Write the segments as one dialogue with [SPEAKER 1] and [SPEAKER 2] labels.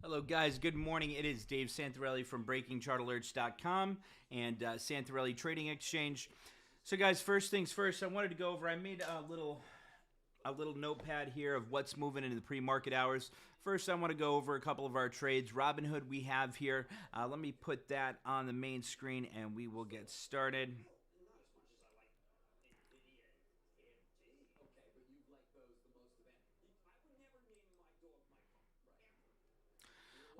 [SPEAKER 1] Hello, guys. Good morning. It is Dave Santarelli from BreakingChartAlerts.com and Santarelli Trading Exchange. So, guys, first things first, I wanted to go over. I made a little notepad here of what's moving into the pre-market hours. First, I want to go over a couple of our trades. Robinhood we have here. Let me put that on the main screen, and we will get started.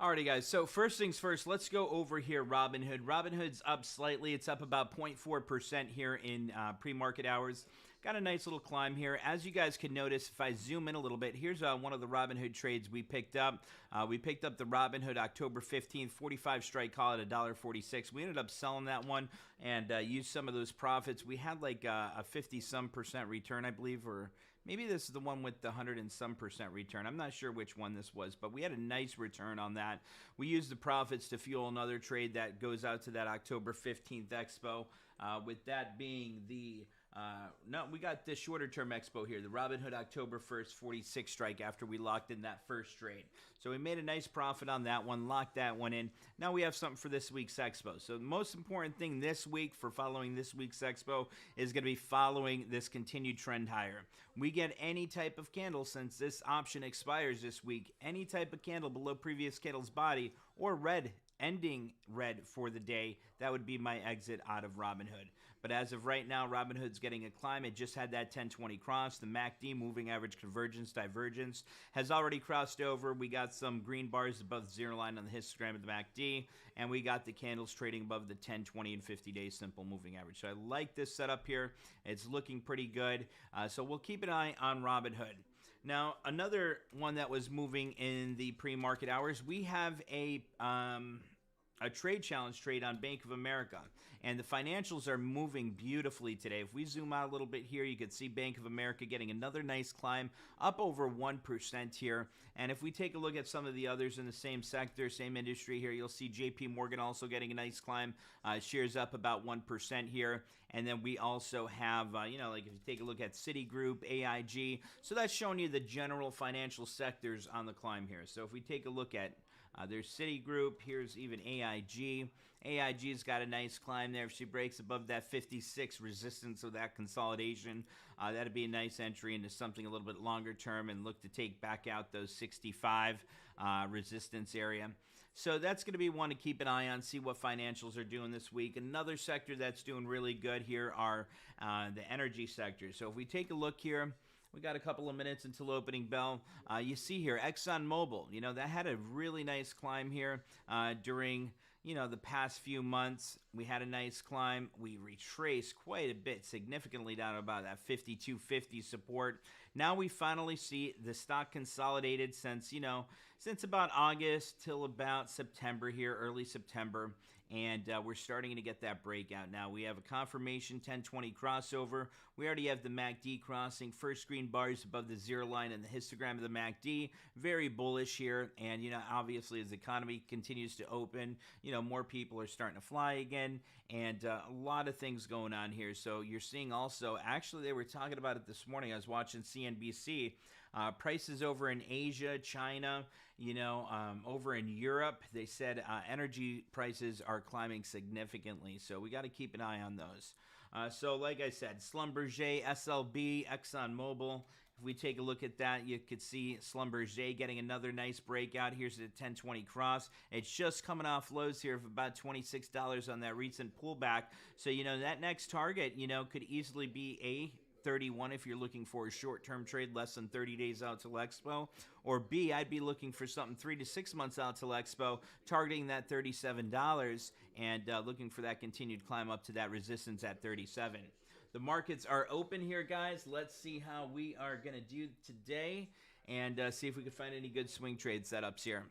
[SPEAKER 1] Alrighty, guys. So first things first, let's go over here. Robinhood. Robinhood's up slightly. It's up about 0.4% here in pre-market hours. Got a nice little climb here. As you guys can notice, if I zoom in a little bit, here's one of the Robinhood trades we picked up. We picked up the Robinhood October 15th 45 strike call at $1.46. We ended up selling that one and used some of those profits. We had like a 50-some% return, I believe, or maybe this is the one with the 100 and some percent return. I'm not sure which one this was, but we had a nice return on that. We used the profits to fuel another trade that goes out to that October 15th expo, with that being the no, we got the shorter term expo here, the Robinhood October 1st 46 strike after we locked in that first trade. So we made a nice profit on that one, locked that one in. Now we have something for this week's expo. So the most important thing this week for following this week's expo is going to be following this continued trend higher. We get any type of candle, since this option expires this week, any type of candle below previous candle's body or red, ending red for the day, that would be my exit out of Robinhood. But as of right now, Robinhood's getting a climb. It just had that 1020 cross. The MACD, moving average convergence divergence, has already crossed over. We got some green bars above the zero line on the histogram of the MACD, and we got the candles trading above the 10, 20, and 50-day simple moving average. So I like this setup here. It's looking pretty good. So we'll keep an eye on Robinhood. Now, another one that was moving in the pre-market hours, we have a trade challenge trade on Bank of America, and the financials are moving beautifully today. If we zoom out a little bit here, you can see Bank of America getting another nice climb up over 1% here. And if we take a look at some of the others in the same sector, same industry here, you'll see JP Morgan also getting a nice climb. Shares up about 1% here. And then we also have, like if you take a look at Citigroup, AIG, so that's showing you the general financial sectors on the climb here. So if we take a look at there's Citigroup, here's even AIG. AIG's got a nice climb there. If she breaks above that 56 resistance of that consolidation, that'd be a nice entry into something a little bit longer term and look to take back out those 65 resistance area. So that's going to be one to keep an eye on, see what financials are doing this week. Another sector that's doing really good here are the energy sector. So if we take a look here, we got a couple of minutes until opening bell. You see here, ExxonMobil, that had a really nice climb here during, the past few months. We had a nice climb. We retraced quite a bit, significantly down about that 52.50 support. Now we finally see the stock consolidated since about August till about September here, early September. And we're starting to get that breakout now. We have a confirmation 1020 crossover. We already have the MACD crossing. First green bars above the zero line and the histogram of the MACD. Very bullish here. And, obviously as the economy continues to open, more people are starting to fly again. And a lot of things going on here. So you're seeing also, actually they were talking about it this morning. I was watching CNBC. Prices over in Asia, China, over in Europe, they said energy prices are climbing significantly. So we got to keep an eye on those. So like I said, Schlumberger, SLB, ExxonMobil. If we take a look at that, you could see Schlumberger getting another nice breakout. Here's the 1020 cross. It's just coming off lows here of about $26 on that recent pullback. So, that next target, could easily be a 31 if you're looking for a short-term trade less than 30 days out till Expo, or B, I'd be looking for something 3 to 6 months out till Expo, targeting that $37 and looking for that continued climb up to that resistance at 37. The markets are open here, guys. Let's see how we are going to do today and see if we can find any good swing trade setups here.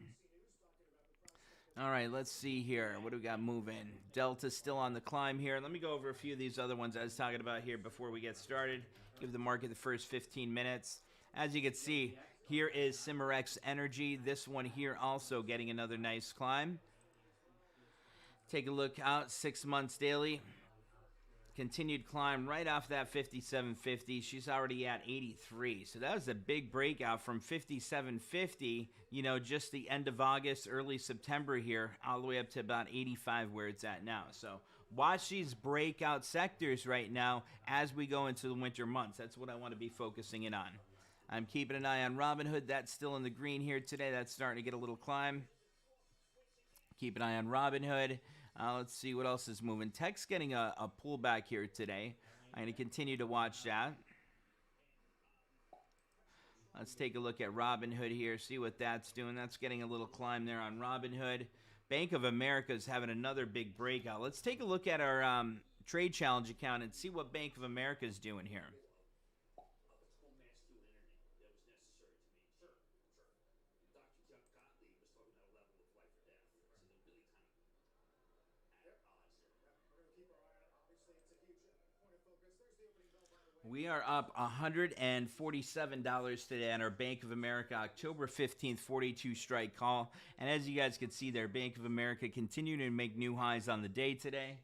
[SPEAKER 1] All right, let's see here. What do we got moving? Delta's still on the climb here. Let me go over a few of these other ones I was talking about here before we get started. Give the market the first 15 minutes. As you can see, here is Cimarex Energy. This one here also getting another nice climb. Take a look out, 6 months daily. Continued climb right off that 57.50. She's already at 83. So that was a big breakout from 57.50, just the end of August, early September here, all the way up to about 85 where it's at now. So watch these breakout sectors right now as we go into the winter months. That's what I want to be focusing in on. I'm keeping an eye on Robinhood. That's still in the green here today. That's starting to get a little climb. Keep an eye on Robinhood. Let's see what else is moving. Tech's getting a pullback here today. I'm going to continue to watch that. Let's take a look at Robinhood here, see what that's doing. That's getting a little climb there on Robinhood. Bank of America is having another big breakout. Let's take a look at our trade challenge account and see what Bank of America is doing here. We are up $147 today on our Bank of America October 15th 42 strike call. And as you guys can see there, Bank of America continuing to make new highs on the day today.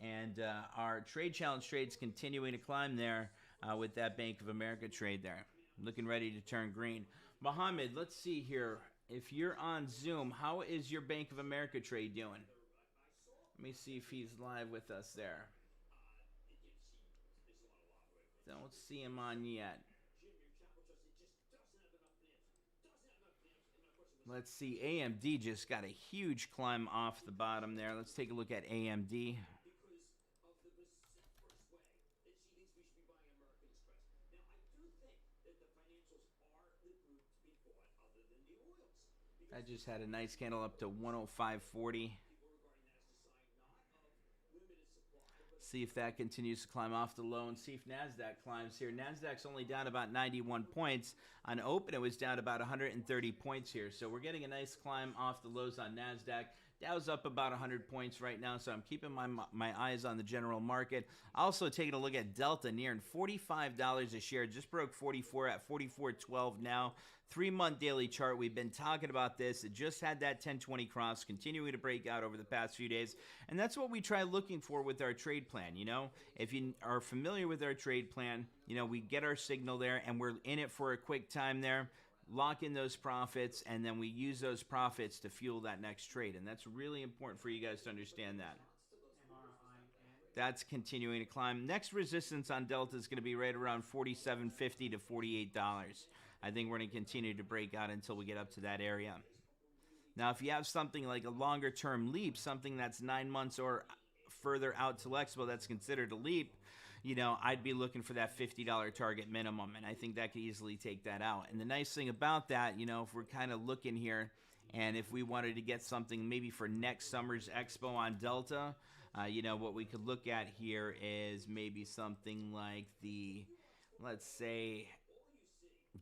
[SPEAKER 1] And our trade challenge trade's continuing to climb there with that Bank of America trade there. Looking ready to turn green. Mohammed, let's see here. If you're on Zoom, how is your Bank of America trade doing? Let me see if he's live with us there. Don't see him on yet. Let's see. AMD just got a huge climb off the bottom there. Let's take a look at AMD. I just had a nice candle up to 105.40. See if that continues to climb off the low and see if Nasdaq climbs here. Nasdaq's only down about 91 points. On open, it was down about 130 points here. So we're getting a nice climb off the lows on Nasdaq. Dow's up about 100 points right now, so I'm keeping my eyes on the general market. Also taking a look at Delta, nearing $45 a share. Just broke 44 at 44.12 now. 3-month daily chart. We've been talking about this. It just had that 1020 cross, continuing to break out over the past few days. And that's what we try looking for with our trade plan. If you are familiar with our trade plan, we get our signal there and we're in it for a quick time there. Lock in those profits, and then we use those profits to fuel that next trade. And that's really important for you guys to understand that. That's continuing to climb. Next resistance on Delta is going to be right around $47.50 to $48. I think we're going to continue to break out until we get up to that area. Now, if you have something like a longer-term leap, something that's 9 months or further out to Expo that's considered a leap, I'd be looking for that $50 target minimum, and I think that could easily take that out. And the nice thing about that, if we're kind of looking here, and if we wanted to get something maybe for next summer's Expo on Delta, what we could look at here is maybe something like the, let's say,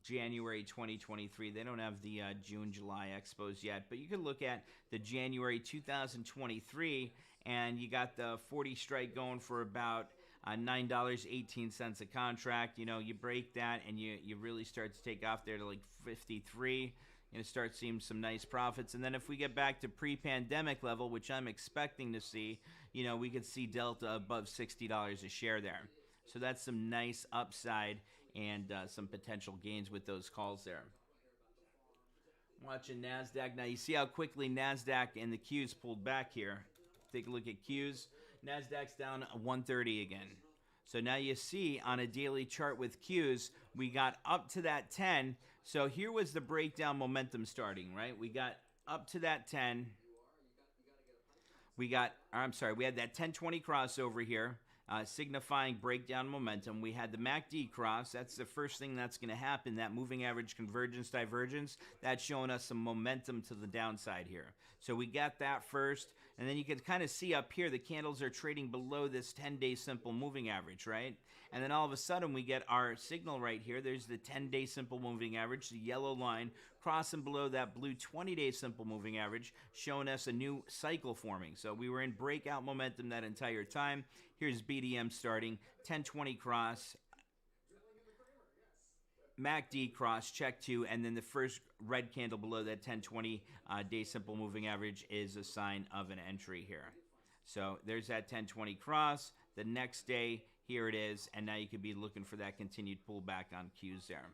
[SPEAKER 1] January 2023. They don't have the June, July Expos yet, but you could look at the January 2023, and you got the 40 strike going for about $9.18 a contract. You break that and you really start to take off there to like 53. Start seeing some nice profits. And then if we get back to pre-pandemic level, which I'm expecting to see, we could see Delta above $60 a share there. So that's some nice upside and some potential gains with those calls there. Watching Nasdaq. Now you see how quickly Nasdaq and the Qs pulled back here. Take a look at Qs. Nasdaq's down 130 again. So now you see on a daily chart with Qs, we got up to that 10. So here was the breakdown momentum starting, right? We got up to that 10. We had that 1020 crossover here, signifying breakdown momentum. We had the MACD cross. That's the first thing that's going to happen, that moving average convergence divergence. That's showing us some momentum to the downside here. So we got that first, and then you can kind of see up here the candles are trading below this 10-day simple moving average, right? And then all of a sudden we get our signal right here. There's the 10-day simple moving average, the yellow line, crossing below that blue 20-day simple moving average, showing us a new cycle forming. So we were in breakout momentum that entire time. Here's BDM starting, 1020 cross, MACD cross, check 2, and then the first red candle below that 1020 day simple moving average is a sign of an entry here. So there's that 1020 cross. The next day, here it is, and now you could be looking for that continued pullback on Qs there.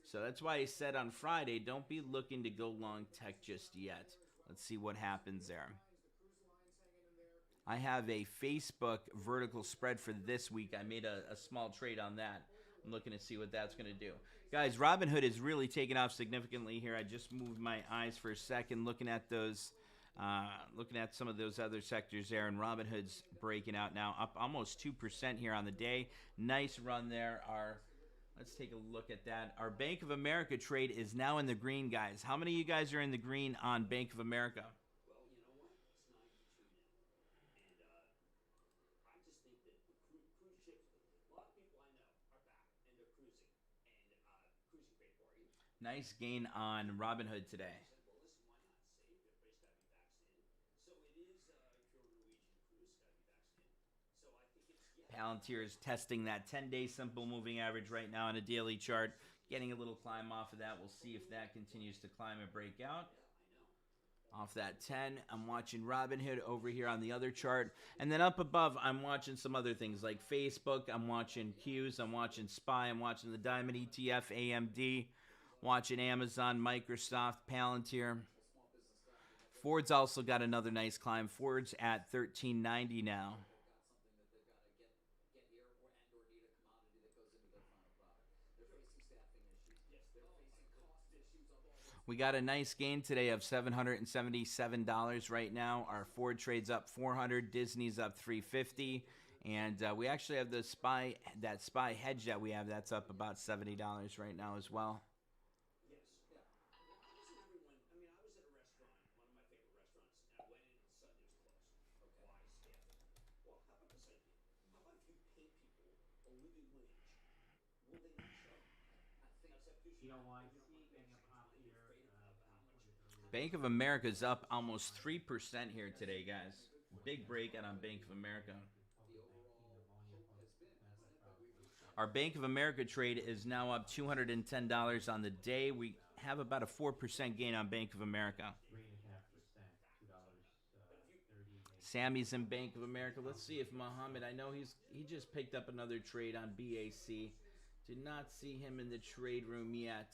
[SPEAKER 1] So that's why I said on Friday, don't be looking to go long tech just yet. Let's see what happens there. I have a Facebook vertical spread for this week. I made a small trade on that. I'm looking to see what that's going to do. Guys, Robinhood is really taking off significantly here. I just moved my eyes for a second looking at those, looking at some of those other sectors there, and Robinhood's breaking out now, up almost 2% here on the day. Nice run there. Let's take a look at that. Our Bank of America trade is now in the green, guys. How many of you guys are in the green on Bank of America? Nice gain on Robinhood today. Palantir is testing that 10-day simple moving average right now on a daily chart. Getting a little climb off of that. We'll see if that continues to climb and break out. Off that 10, I'm watching Robinhood over here on the other chart. And then up above, I'm watching some other things like Facebook. I'm watching Qs. I'm watching SPY. I'm watching the Diamond ETF, AMD. Watching Amazon, Microsoft, Palantir. Ford's also got another nice climb. Ford's at $13.90 now. We got a nice gain today of $777 right now. Our Ford trade's up $400, Disney's up $350, and we actually have the SPY hedge that we have. That's up about $70 right now as well. Bank of America's up almost 3% here today, guys. Big breakout on Bank of America. Our Bank of America trade is now up $210 on the day. We have about a 4% gain on Bank of America. Sammy's in Bank of America. Let's see if Muhammad, I know he just picked up another trade on BAC. Did not see him in the trade room yet.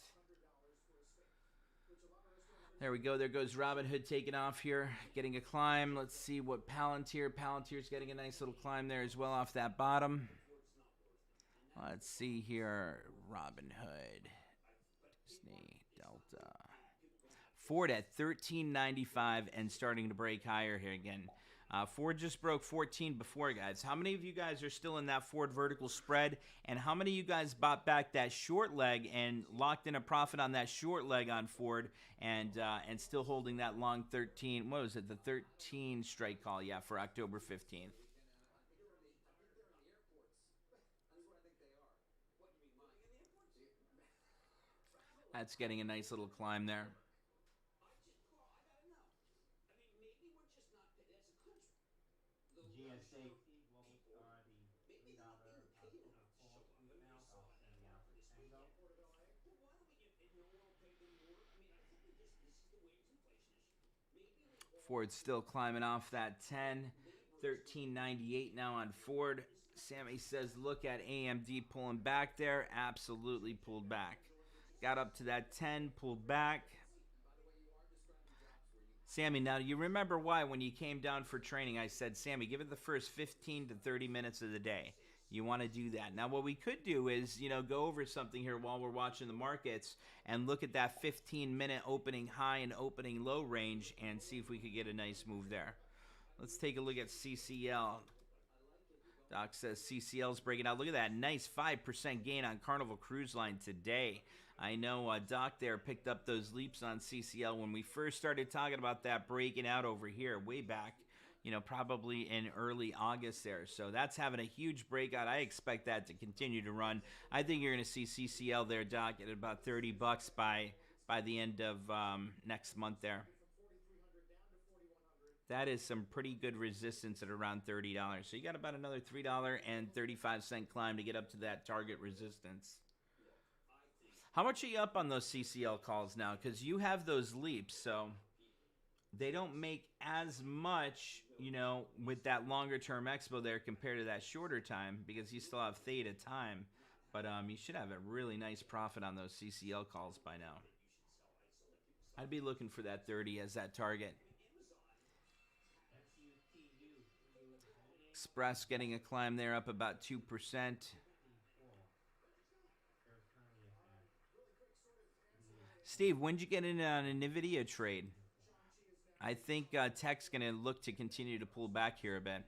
[SPEAKER 1] There we go. There goes Robinhood taking off here, getting a climb. Let's see what Palantir's getting a nice little climb there as well off that bottom. Let's see here. Robinhood, Disney, Delta. Ford at $13.95 and starting to break higher here again. Ford just broke 14 before, guys. How many of you guys are still in that Ford vertical spread? And how many of you guys bought back that short leg and locked in a profit on that short leg on Ford and still holding that long 13, what was it, the 13 strike call, yeah, for October 15th? That's getting a nice little climb there. Ford's still climbing off that 10. $13.98 now on Ford. Sammy says, look at AMD pulling back there. Absolutely pulled back. Got up to that 10, pulled back. Sammy, now you remember why when you came down for training, I said, Sammy, give it the first 15 to 30 minutes of the day. You want to do that. Now, what we could do is, go over something here while we're watching the markets and look at that 15-minute opening high and opening low range and see if we could get a nice move there. Let's take a look at CCL. Doc says CCL's breaking out. Look at that nice 5% gain on Carnival Cruise Line today. I know Doc there picked up those leaps on CCL when we first started talking about that breaking out over here way back. Probably in early August there. So that's having a huge breakout. I expect that to continue to run. I think you're going to see CCL there, Doc, at about $30 by the end of next month there. That is some pretty good resistance at around $30. So you got about another $3.35 climb to get up to that target resistance. How much are you up on those CCL calls now? Because you have those leaps, so they don't make as much, with that longer term expo there compared to that shorter time because you still have theta time. But you should have a really nice profit on those CCL calls by now. I'd be looking for that 30 as that target. Express getting a climb there, up about 2%. Steve, when did you get in on a NVIDIA trade? I think tech's going to look to continue to pull back here a bit.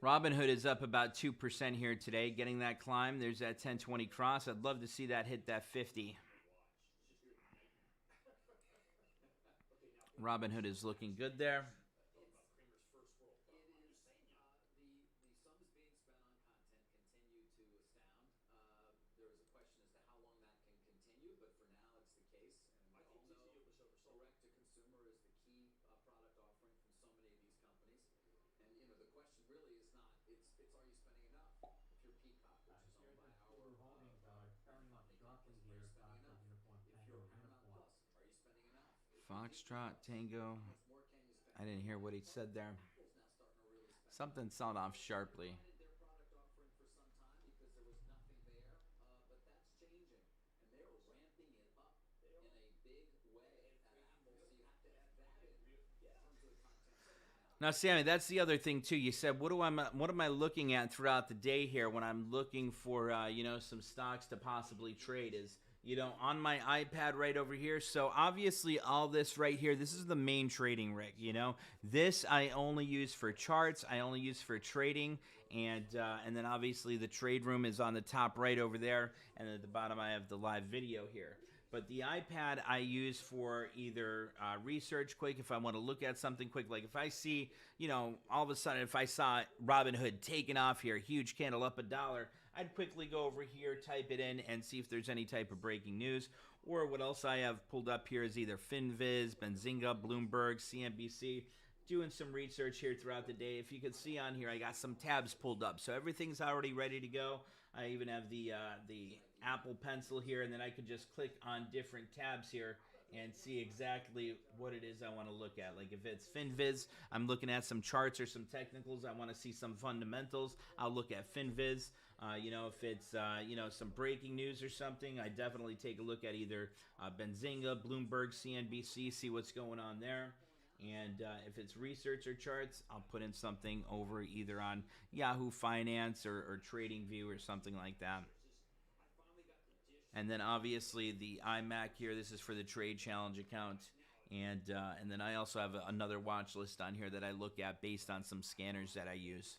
[SPEAKER 1] Robinhood is up about 2% here today, getting that climb. There's that 1020 cross. I'd love to see that hit that 50. Robinhood is looking good there. Foxtrot, Tango. I didn't hear what he said there. Something sounded off sharply. Now, Sammy, that's the other thing too. You said, what am I looking at throughout the day here when I'm looking for some stocks to possibly trade? Is on my iPad right over here. So obviously all this right here, this is the main trading rig. This I only use for charts. I only use for trading, and then obviously the trade room is on the top right over there, and at the bottom I have the live video here. But the iPad I use for either research quick, if I want to look at something quick. Like if I see, all of a sudden, if I saw Robinhood taking off here, huge candle up $1, I'd quickly go over here, type it in, and see if there's any type of breaking news. Or what else I have pulled up here is either FinViz, Benzinga, Bloomberg, CNBC. Doing some research here throughout the day. If you can see on here, I got some tabs pulled up. So everything's already ready to go. I even have the Apple Pencil here, and then I could just click on different tabs here and see exactly what it is I want to look at. Like if it's FinViz, I'm looking at some charts or some technicals. I want to see some fundamentals. I'll look at FinViz. If it's some breaking news or something, I definitely take a look at either Benzinga, Bloomberg, CNBC, see what's going on there. And if it's research or charts, I'll put in something over either on Yahoo Finance or TradingView or something like that. And then obviously the iMac here, this is for the Trade Challenge account. And then I also have another watch list on here that I look at based on some scanners that I use.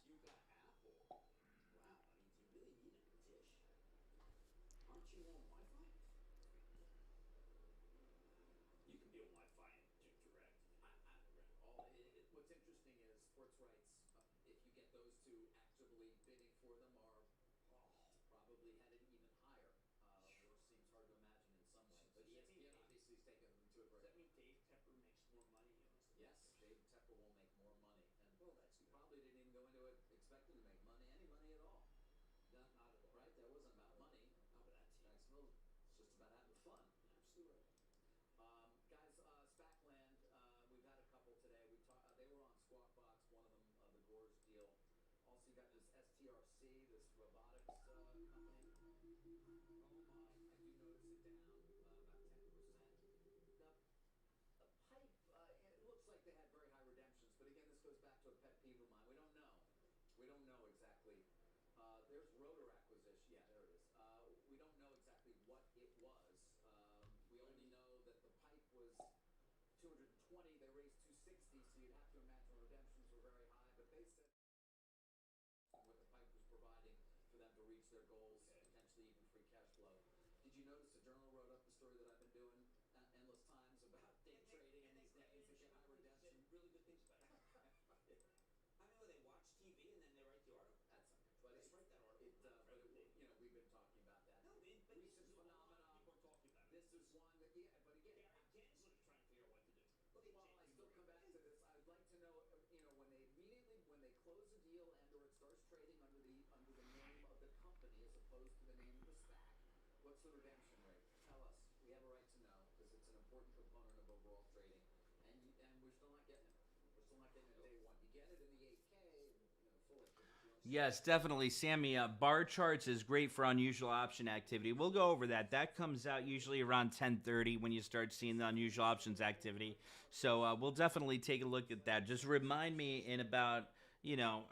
[SPEAKER 1] Yes, definitely, Sammy. Bar charts is great for unusual option activity. We'll go over that. That comes out usually around 10:30 when you start seeing the unusual options activity. So we'll definitely take a look at that. Just remind me in about,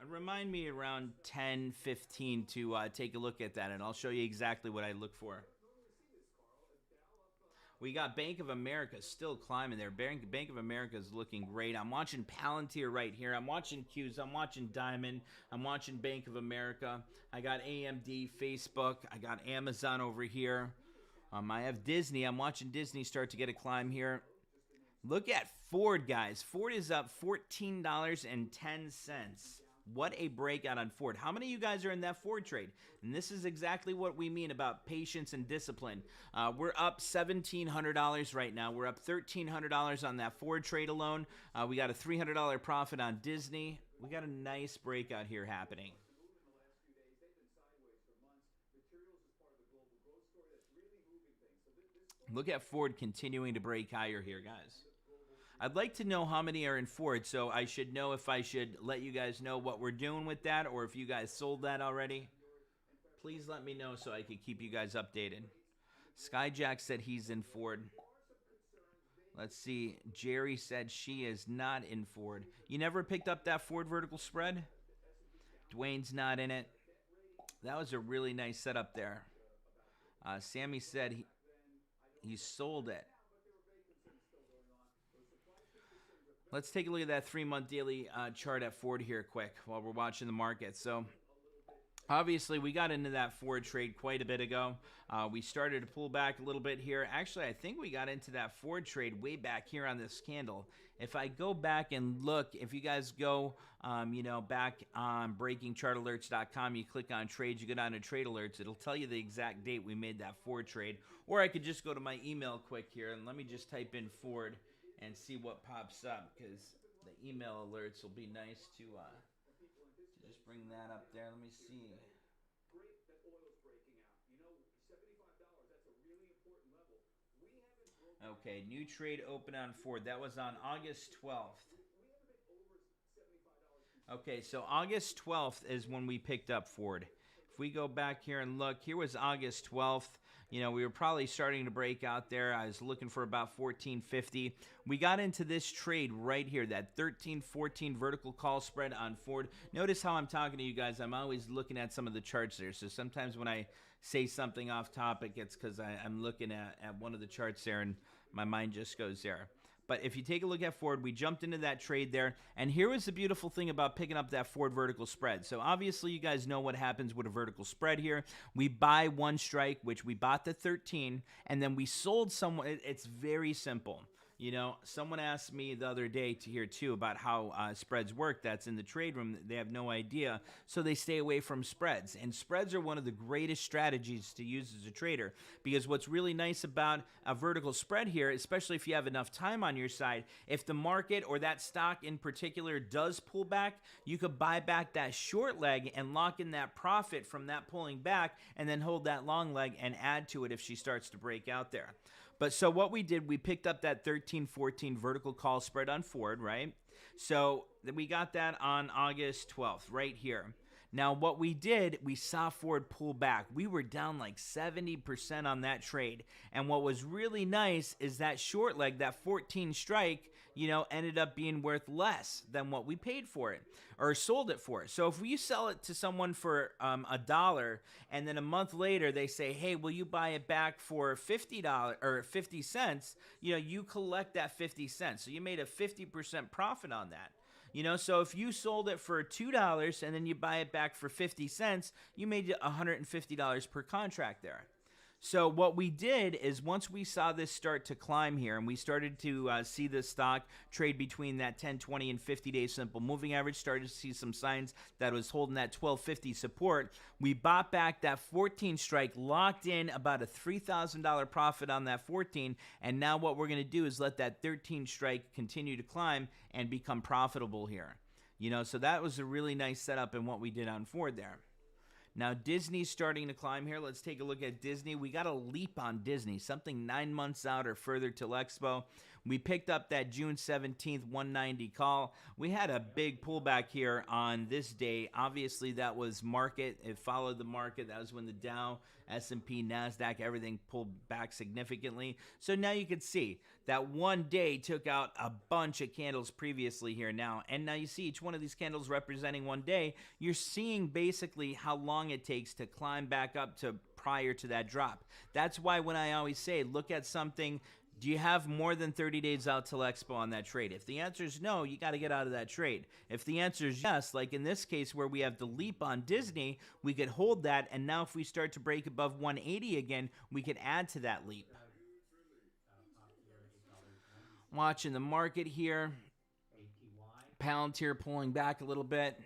[SPEAKER 1] remind me around 10:15 to take a look at that, and I'll show you exactly what I look for. We got Bank of America still climbing there. Bank of America is looking great. I'm watching Palantir right here. I'm watching Q's. I'm watching Diamond. I'm watching Bank of America. I got AMD, Facebook. I got Amazon over here. I have Disney. I'm watching Disney start to get a climb here. Look at Ford, guys. Ford is up $14.10. What a breakout on Ford. How many of you guys are in that Ford trade? And this is exactly what we mean about patience and discipline. We're up $1,700 right now. We're up $1,300 on that Ford trade alone. We got a $300 profit on Disney. We got a nice breakout here happening. Look at Ford continuing to break higher here, guys. I'd like to know how many are in Ford, so I should know if I should let you guys know what we're doing with that or if you guys sold that already. Please let me know so I can keep you guys updated. Skyjack said he's in Ford. Let's see. Jerry said she is not in Ford. You never picked up that Ford vertical spread? Dwayne's not in it. That was a really nice setup there. Sammy said he sold it. Let's take a look at that 3-month daily chart at Ford here quick while we're watching the market. So obviously we got into that Ford trade quite a bit ago. We started to pull back a little bit here. Actually, I think we got into that Ford trade way back here on this candle. If I go back and look, if you guys go, back on breakingchartalerts.com, you click on trades, you go down to trade alerts, it'll tell you the exact date we made that Ford trade. Or I could just go to my email quick here and let me just type in Ford and see what pops up, because the email alerts will be nice to just bring that up there. Let me see. Okay, new trade open on Ford. That was on August 12th. Okay, so August 12th is when we picked up Ford. If we go back here and look, here was August 12th. We were probably starting to break out there. I was looking for about 1450. We got into this trade right here, that 13-14 vertical call spread on Ford. Notice how I'm talking to you guys. I'm always looking at some of the charts there. So sometimes when I say something off topic, it's because I'm looking at one of the charts there and my mind just goes there. But if you take a look at Ford, we jumped into that trade there. And here was the beautiful thing about picking up that Ford vertical spread. So obviously you guys know what happens with a vertical spread here. We buy one strike, which we bought the 13, and then we sold someone. It's very simple. Someone asked me the other day too about how spreads work. That's in the trade room. They have no idea, so they stay away from spreads. And spreads are one of the greatest strategies to use as a trader, because what's really nice about a vertical spread here, especially if you have enough time on your side, if the market or that stock in particular does pull back, you could buy back that short leg and lock in that profit from that pulling back, and then hold that long leg and add to it if she starts to break out there. But so what we did, we picked up that 13-14 vertical call spread on Ford, right? So we got that on August 12th right here. Now, what we did, we saw Ford pull back. We were down like 70% on that trade. And what was really nice is that short leg, that 14 strike, ended up being worth less than what we paid for it or sold it for. So if you sell it to someone for $1 and then a month later they say, hey, will you buy it back for $50 or 50 cents? You collect that 50 cents. So you made a 50% profit on that. So if you sold it for $2 and then you buy it back for 50 cents, you made $150 per contract there. So what we did is once we saw this start to climb here and we started to see the stock trade between that 10, 20, and 50-day simple moving average, started to see some signs that was holding that 1250 support, we bought back that 14 strike, locked in about a $3,000 profit on that 14, and now what we're going to do is let that 13 strike continue to climb and become profitable here. So that was a really nice setup in what we did on Ford there. Now, Disney's starting to climb here. Let's take a look at Disney. We got a leap on Disney, something 9 months out or further till Expo. We picked up that June 17th 190 call. We had a big pullback here on this day. Obviously, that was market. It followed the market. That was when the Dow, S&P, Nasdaq, everything pulled back significantly. So now you can see that one day took out a bunch of candles previously here now. And now you see each one of these candles representing one day. You're seeing basically how long it takes to climb back up to prior to that drop. That's why when I always say, look at something. Do you have more than 30 days out till Expo on that trade? If the answer is no, you got to get out of that trade. If the answer is yes, like in this case where we have the leap on Disney, we could hold that, and now if we start to break above 180 again, we could add to that leap. Watching the market here. Palantir pulling back a little bit.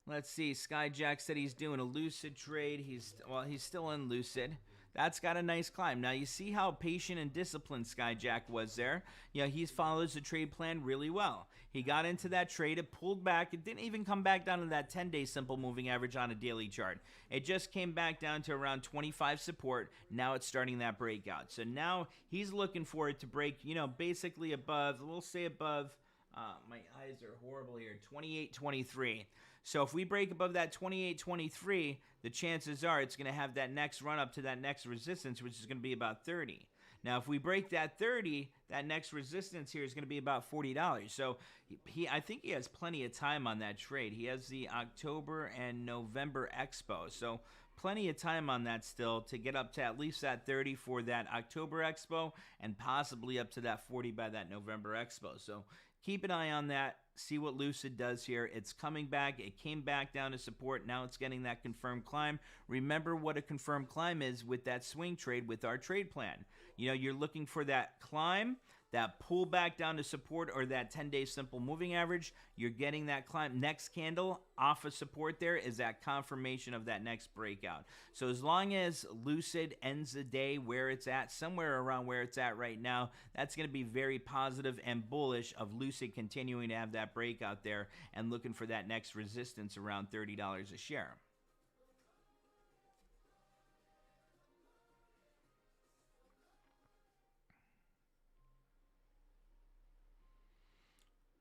[SPEAKER 1] Let's see. Skyjack said he's doing a Lucid trade. He's still in Lucid. That's got a nice climb. Now, you see how patient and disciplined Skyjack was there. He follows the trade plan really well. He got into that trade. It pulled back. It didn't even come back down to that 10-day simple moving average on a daily chart. It just came back down to around 25 support. Now it's starting that breakout. So now he's looking for it to break, basically above, we'll say above, my eyes are horrible here, 28.23. So if we break above that 28.23, the chances are it's going to have that next run up to that next resistance, which is going to be about 30. Now, if we break that 30, that next resistance here is going to be about $40. So I think he has plenty of time on that trade. He has the October and November Expo. So plenty of time on that still to get up to at least that 30 for that October Expo and possibly up to that 40 by that November Expo. So keep an eye on that. See what Lucid does here. It's coming back. It came back down to support. Now it's getting that confirmed climb. Remember what a confirmed climb is with that swing trade with our trade plan. You're looking for that climb, that pull back down to support, or that 10-day simple moving average. You're getting that climb. Next candle off of support there is that confirmation of that next breakout. So as long as Lucid ends the day where it's at, somewhere around where it's at right now, that's going to be very positive and bullish of Lucid continuing to have that breakout there and looking for that next resistance around $30 a share.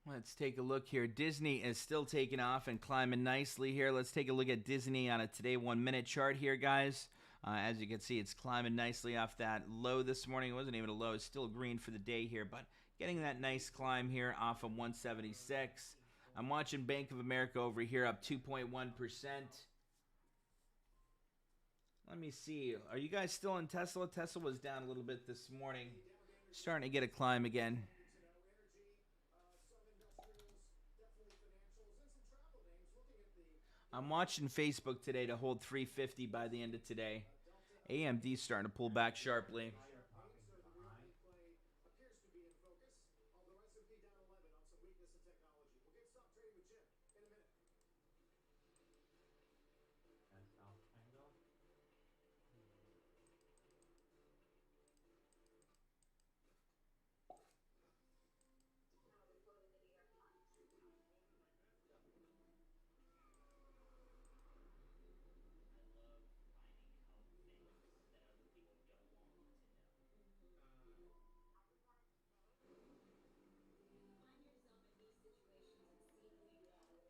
[SPEAKER 1] Let's take a look here. Disney is still taking off and climbing nicely here. Let's take a look at Disney on a today 1-minute chart here, guys. As you can see, it's climbing nicely off that low this morning. It wasn't even a low. It's still green for the day here, but getting that nice climb here off of 176. I'm watching Bank of America over here up 2.1%. Let me see. Are you guys still in Tesla? Tesla was down a little bit this morning. Starting to get a climb again. I'm watching Facebook today to hold 350 by the end of today. AMD's starting to pull back sharply.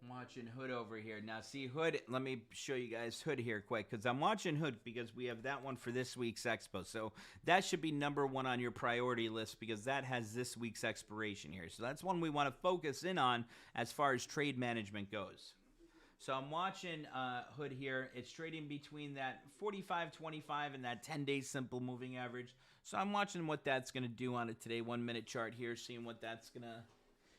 [SPEAKER 1] Watching Hood over here. Now, see, Hood, let me show you guys Hood here quick, because I'm watching Hood because we have that one for this week's Expo. So that should be #1 on your priority list because that has this week's expiration here. So that's one we want to focus in on as far as trade management goes. So I'm watching Hood here. It's trading between that 45.25 and that 10-day simple moving average. So I'm watching what that's going to do on a today 1-minute chart here, seeing what that's going to,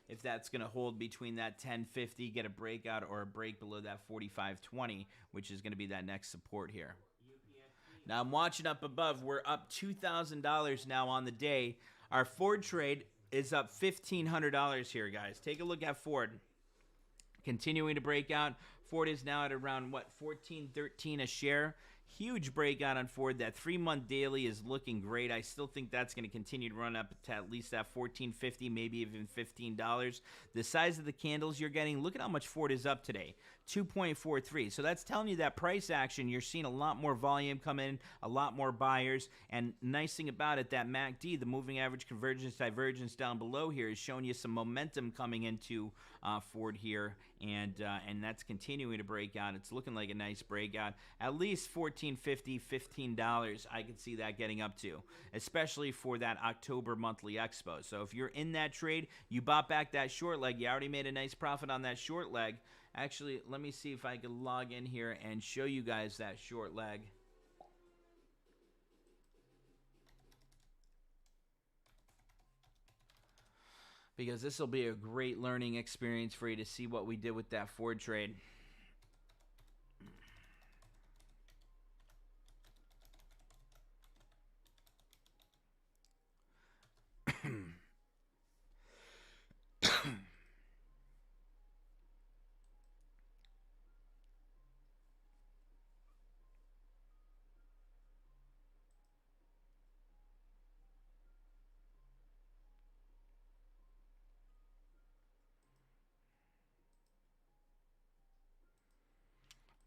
[SPEAKER 1] if that's going to hold between that 10.50, get a breakout, or a break below that 45.20, which is going to be that next support here. Now I'm watching up above. We're up $2,000 now on the day. Our Ford trade is up $1,500 here, guys. Take a look at Ford. Continuing to break out. Ford is now at around, what, $14.13 a share. Huge breakout on Ford. That 3-month daily is looking great. I still think that's going to continue to run up to at least that $14.50, maybe even $15. The size of the candles you're getting, look at how much Ford is up today, 2.43. So that's telling you that price action, you're seeing a lot more volume come in, a lot more buyers. And nice thing about it, that MACD, the moving average convergence divergence down below here, is showing you some momentum coming into Ford here, and that's continuing to break out. It's looking like a nice breakout. At least $14.50, $15, I could see that getting up to, especially for that October monthly expo. So if you're in that trade, you bought back that short leg, you already made a nice profit on that short leg. Actually, let me see if I can log in here and show you guys that short leg. Because this will be a great learning experience for you to see what we did with that Ford trade.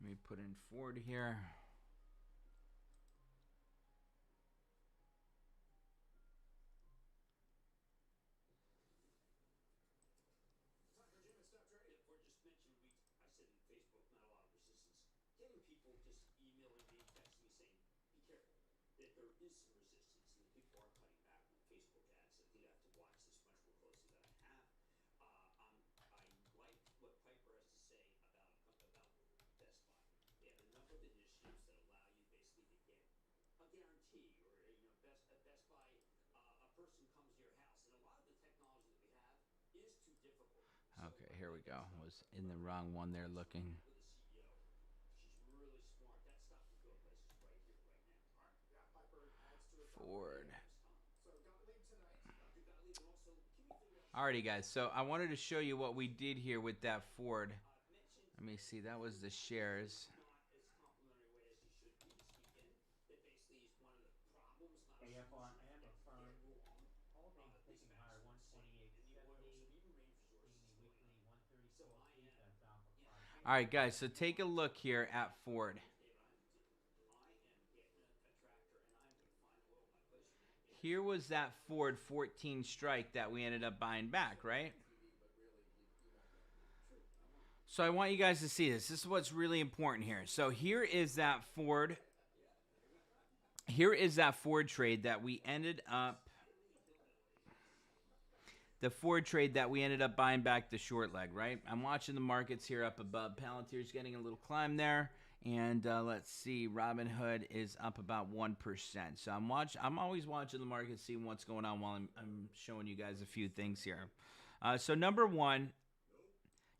[SPEAKER 1] Let me put in Ford here. Okay, here we go. Was in the wrong one there looking. Ford. Alrighty, guys. So I wanted to show you what we did here with that Ford. Let me see. That was the shares. All right, guys, so take a look here at Ford. Here was that Ford 14 strike that we ended up buying back, right? So I want you guys to see this. This is what's really important here. So here is that Ford. Here is that Ford trade that we ended up. The Ford trade that we ended up buying back the short leg, right? I'm watching the markets here up above. Palantir's getting a little climb there. And let's see, Robinhood is up about 1%. So I'm always watching the market, seeing what's going on while I'm showing you guys a few things here. So number one,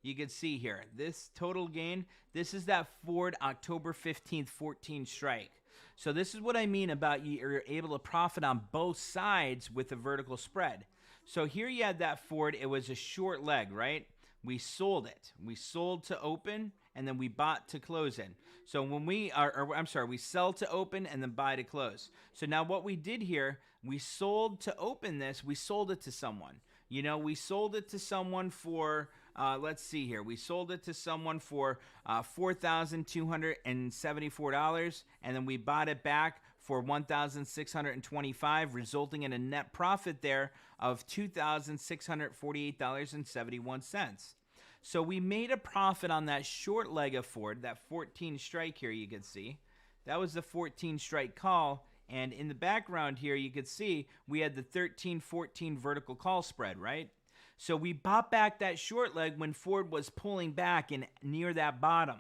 [SPEAKER 1] you can see here, this total gain, this is that Ford October 15th 14 strike. So this is what I mean about you're able to profit on both sides with a vertical spread. So here you had that Ford, it was a short leg, right? We sold it. We sold to open, and then we bought to close in. So when we we sell to open and then buy to close. So now what we did here, we sold to open this, we sold it to someone. You know, we sold it to someone for, let's see here. We sold it to someone for $4,274, and then we bought it back for $1,625, resulting in a net profit there of $2,648.71. So we made a profit on that short leg of Ford, that 14 strike here you can see. That was the 14 strike call. And in the background here, you could see we had the 13-14 vertical call spread, right? So we bought back that short leg when Ford was pulling back and near that bottom.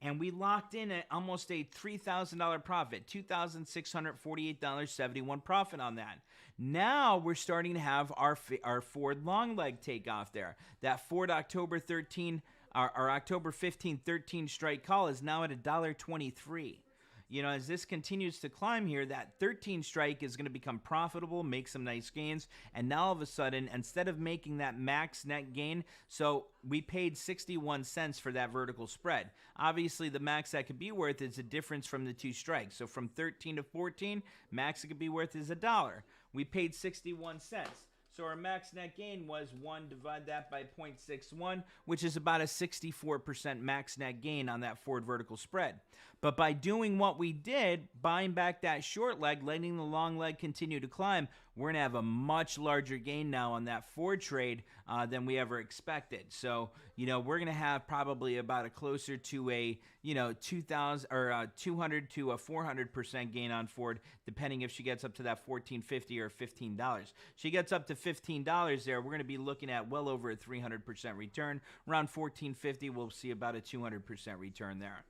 [SPEAKER 1] And we locked in at almost a $3,000 profit, $2,648.71 profit on that. Now we're starting to have our Ford long leg take off there. That Ford October 13, our October 15, 13 strike call is now at $1.23. as this continues to climb here, that 13 strike is going to become profitable, make some nice gains. And now all of a sudden, instead of making that max net gain, so we paid 61 cents for that vertical spread. Obviously, the max that could be worth is a difference from the two strikes. So from 13 to 14, max it could be worth is $1. We paid 61 cents. So our max net gain was 1, divide that by 0.61, which is about a 64% max net gain on that forward vertical spread. But by doing what we did, buying back that short leg, letting the long leg continue to climb, we're going to have a much larger gain now on that forward trade than we ever expected. So, we're going to have probably about a closer to a, 200 to a 400% gain on Ford, depending if she gets up to that $14.50 or $15. She gets up to $15 there, we're going to be looking at well over a 300% return. Around $14.50, we'll see about a 200% return there.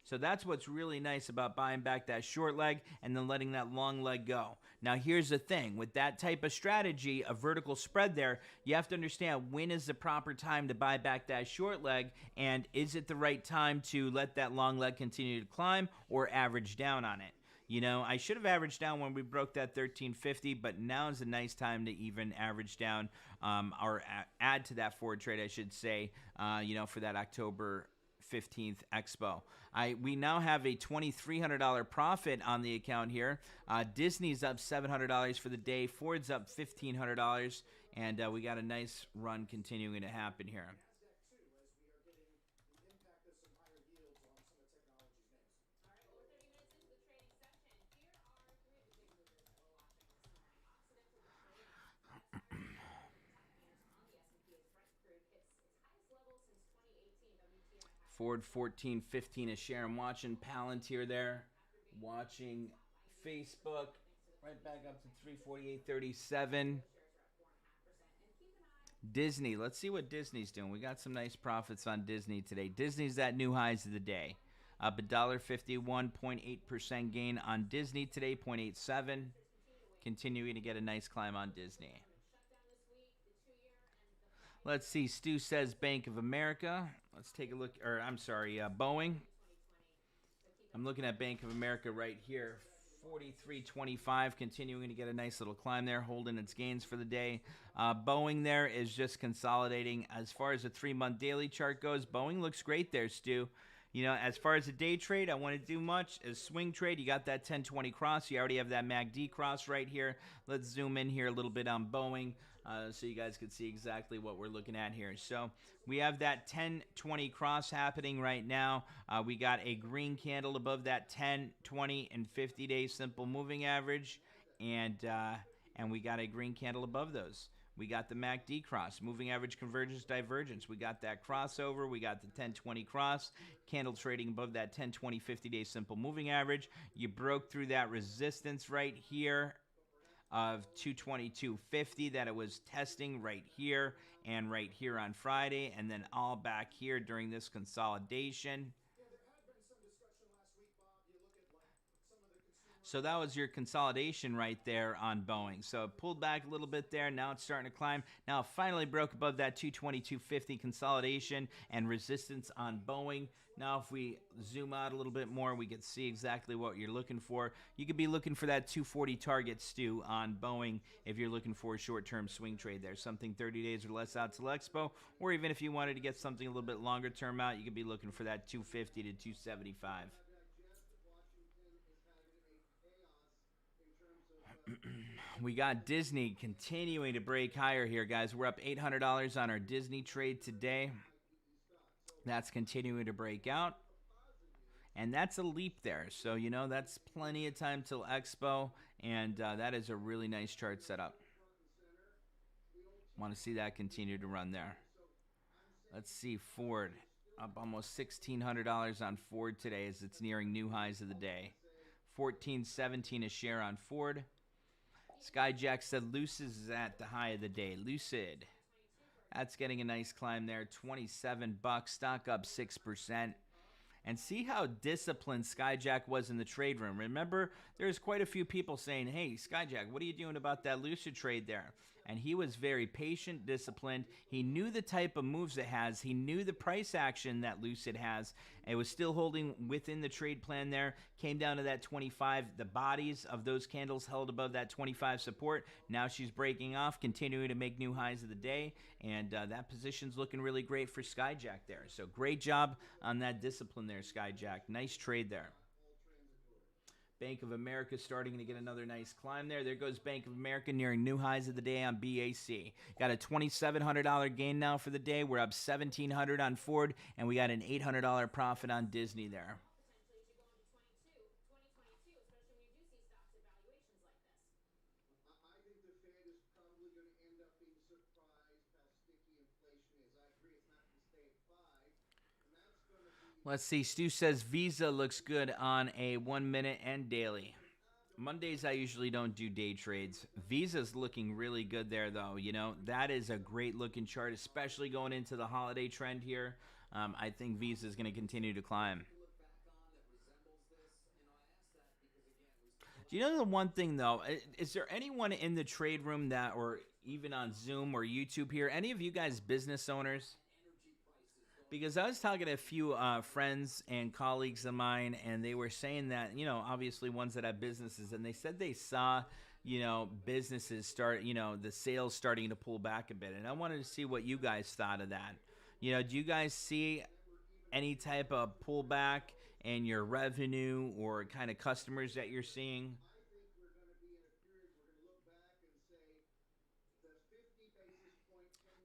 [SPEAKER 1] So that's what's really nice about buying back that short leg and then letting that long leg go. Now, here's the thing. With that type of strategy, a vertical spread there, you have to understand when is the proper time to buy back that short leg, and is it the right time to let that long leg continue to climb or average down on it? I should have averaged down when we broke that 1350, but now is a nice time to even average down or add to that forward trade, I should say, for that October 15th expo. We now have a $2,300 profit on the account here. Disney's up $700 for the day. Ford's up $1,500, and we got a nice run continuing to happen here. Ford 14.15 a share. I'm watching Palantir there, watching Facebook right back up to 348.37. Disney, let's see what Disney's doing. We got some nice profits on Disney today. Disney's at new highs of the day. Up $1.51, 0.8% gain on Disney today, 0.87. Continuing to get a nice climb on Disney. Let's see. Stu says Bank of America. Let's take a look. Boeing. I'm looking at Bank of America right here. 43.25, continuing to get a nice little climb there, holding its gains for the day. Boeing there is just consolidating. As far as the 3-month daily chart goes, Boeing looks great there, Stu. As far as a day trade, I want to do much. As swing trade, you got that 10-20 cross. You already have that MACD cross right here. Let's zoom in here a little bit on Boeing so you guys can see exactly what we're looking at here. So we have that 10-20 cross happening right now. We got a green candle above that 10, 20, and 50-day simple moving average, and we got a green candle above those. We got the MACD cross, moving average convergence divergence. We got that crossover. We got the 10-20 cross, candle trading above that 10, 20, 50-day simple moving average. You broke through that resistance right here of 222.50 that it was testing right here and right here on Friday, and then all back here during this consolidation. So that was your consolidation right there on Boeing. So it pulled back a little bit there. Now it's starting to climb. Now it finally broke above that 222.50 consolidation and resistance on Boeing. Now if we zoom out a little bit more, we can see exactly what you're looking for. You could be looking for that 240 target, Stu, on Boeing if you're looking for a short-term swing trade there. Something 30 days or less out till Expo. Or even if you wanted to get something a little bit longer term out, you could be looking for that 250 to 275. We got Disney continuing to break higher here, guys. We're up $800 on our Disney trade today. That's continuing to break out. And that's a leap there. So, that's plenty of time till Expo. And that is a really nice chart setup. Want to see that continue to run there. Let's see, Ford. Up almost $1,600 on Ford today as it's nearing new highs of the day. $14.17 a share on Ford. Skyjack said Lucid is at the high of the day. Lucid. That's getting a nice climb there. $27. Stock up 6%. And see how disciplined Skyjack was in the trade room. Remember, there's quite a few people saying, hey, Skyjack, what are you doing about that Lucid trade there? And he was very patient, disciplined. He knew the type of moves it has. He knew the price action that Lucid has. It was still holding within the trade plan there. Came down to that 25. The bodies of those candles held above that 25 support. Now she's breaking off, continuing to make new highs of the day. And that position's looking really great for Skyjack there. So great job on that discipline there, Skyjack. Nice trade there. Bank of America starting to get another nice climb there. There goes Bank of America nearing new highs of the day on BAC. Got a $2,700 gain now for the day. We're up $1,700 on Ford, and we got an $800 profit on Disney there. Let's see. Stu says Visa looks good on a 1 minute and daily. Mondays, I usually don't do day trades. Visa's looking really good there, though. You know, that is a great looking chart, especially going into the holiday trend here. I think Visa is going to continue to climb. Do you know the one thing, though? Is there anyone in the trade room that, or even on Zoom or YouTube here, any of you guys business owners? Because I was talking to a few friends and colleagues of mine, and they were saying that, you know, obviously ones that have businesses, and they said they saw, you know, businesses start, you know, the sales starting to pull back a bit. And I wanted to see what you guys thought of that. You know, do you guys see any type of pullback in your revenue or kind of customers that you're seeing?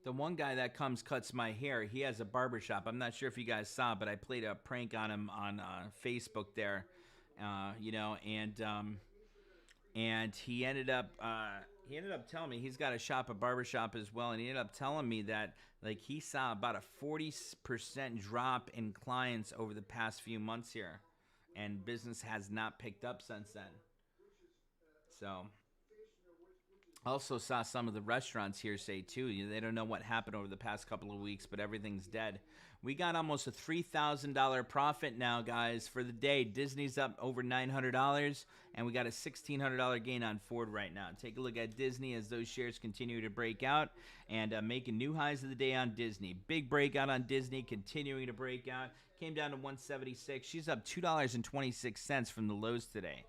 [SPEAKER 1] The one guy that comes cuts my hair, he has a barbershop. I'm not sure if you guys saw, but I played a prank on him on Facebook there, you know, and he ended up telling me he's got a shop, a barbershop as well, and he ended up telling me that like he saw about a 40% drop in clients over the past few months here, and business has not picked up since then. So. Also saw some of the restaurants here say, too, you know, they don't know what happened over the past couple of weeks, but everything's dead. We got almost a $3,000 profit now, guys, for the day. Disney's up over $900, and we got a $1,600 gain on Ford right now. Take a look at Disney as those shares continue to break out and making new highs of the day on Disney. Big breakout on Disney, continuing to break out. Came down to 176. She's up $2.26 from the lows today.